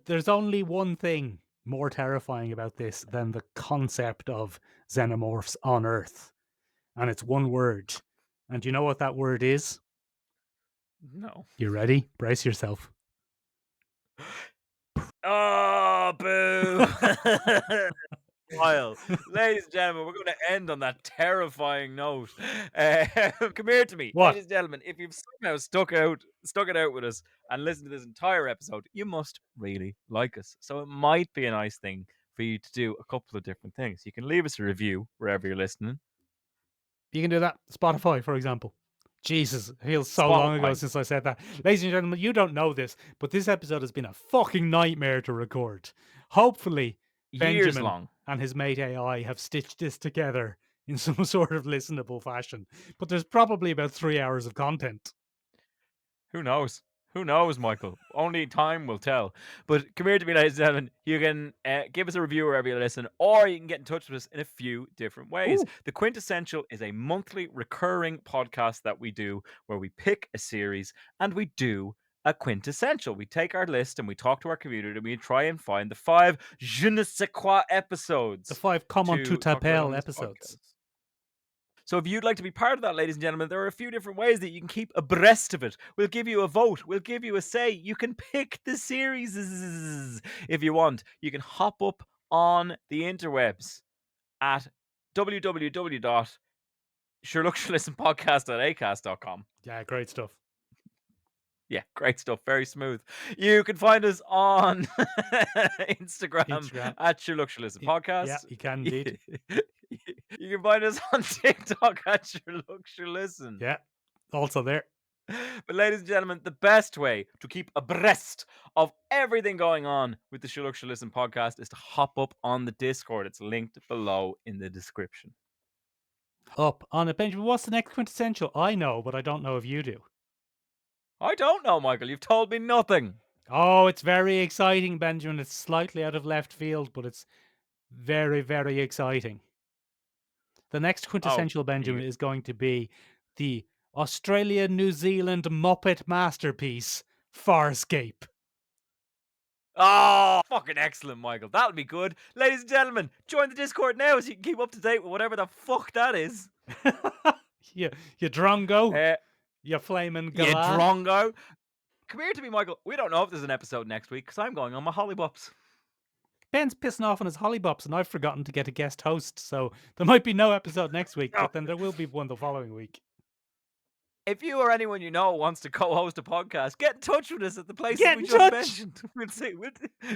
there's only one thing more terrifying about this than the concept of xenomorphs on Earth. And it's one word. And do you know what that word is? No. You ready? Brace yourself. Oh, boo! While, ladies and gentlemen, we're going to end on that terrifying note. Come here to me, What? ladies and gentlemen. If you've somehow stuck it out with us and listened to this entire episode, you must really like us. So it might be a nice thing for you to do a couple of different things. You can leave us a review wherever you're listening. You can do that. Spotify, for example. Jesus, it feels so long ago Spotify. since I said that. Ladies and gentlemen, you don't know this, but this episode has been a fucking nightmare to record. Hopefully, Years Benjamin long. and his mate AI have stitched this together in some sort of listenable fashion. But there's probably about 3 hours of content. Who knows? Who knows, Michael? Only time will tell. But come here to me, ladies and gentlemen. You can give us a review wherever you listen, or you can get in touch with us in a few different ways. Ooh. The Quintessential is a monthly recurring podcast that we do where we pick a series and we do a quintessential. We take our list and we talk to our community and we try and find the 5 je ne sais quoi episodes. The 5 common to talk about on t'appelle this episodes. podcast. So if you'd like to be part of that, ladies and gentlemen, there are a few different ways that you can keep abreast of it. We'll give you a vote. We'll give you a say. You can pick the series if you want. You can hop up on the interwebs at www.sherlockshalistenpodcast.acast.com. Yeah, great stuff. Yeah, great stuff. Very smooth. You can find us on Instagram at Podcast. Yeah, you can indeed. You can find us on TikTok at Listen. Yeah, also there. But ladies and gentlemen, the best way to keep abreast of everything going on with the Listen podcast is to hop up on the Discord. It's linked below in the description. Up on it. Benjamin, what's the next quintessential? I know, but I don't know if you do. I don't know, Michael. You've told me nothing. Oh, it's very exciting, Benjamin. It's slightly out of left field, but it's very, very exciting. The next quintessential Benjamin is going to be the Australia-New Zealand Muppet masterpiece, Farscape. Oh, fucking excellent, Michael. That'll be good. Ladies and gentlemen, join the Discord now so you can keep up to date with whatever the fuck that is. you drongo. You flaming galah. You drongo. Come here to me, Michael. We don't know if there's an episode next week because I'm going on my hollybops. Ben's pissing off on his hollybops, and I've forgotten to get a guest host, so there might be no episode next week, but then there will be one the following week. If you or anyone you know wants to co-host a podcast, get in touch with us at the places Get we in just touch. mentioned.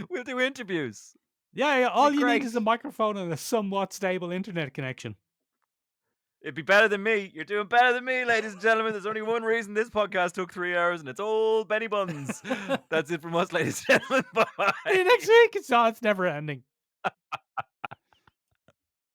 We'll do interviews. Yeah, all you great. need is a microphone and a somewhat stable internet connection. It'd be better than me. You're doing better than me, ladies and gentlemen. There's only one reason this podcast took 3 hours, and it's old Benny Buns. That's it from us, ladies and gentlemen. Bye. See you next week. It's never ending.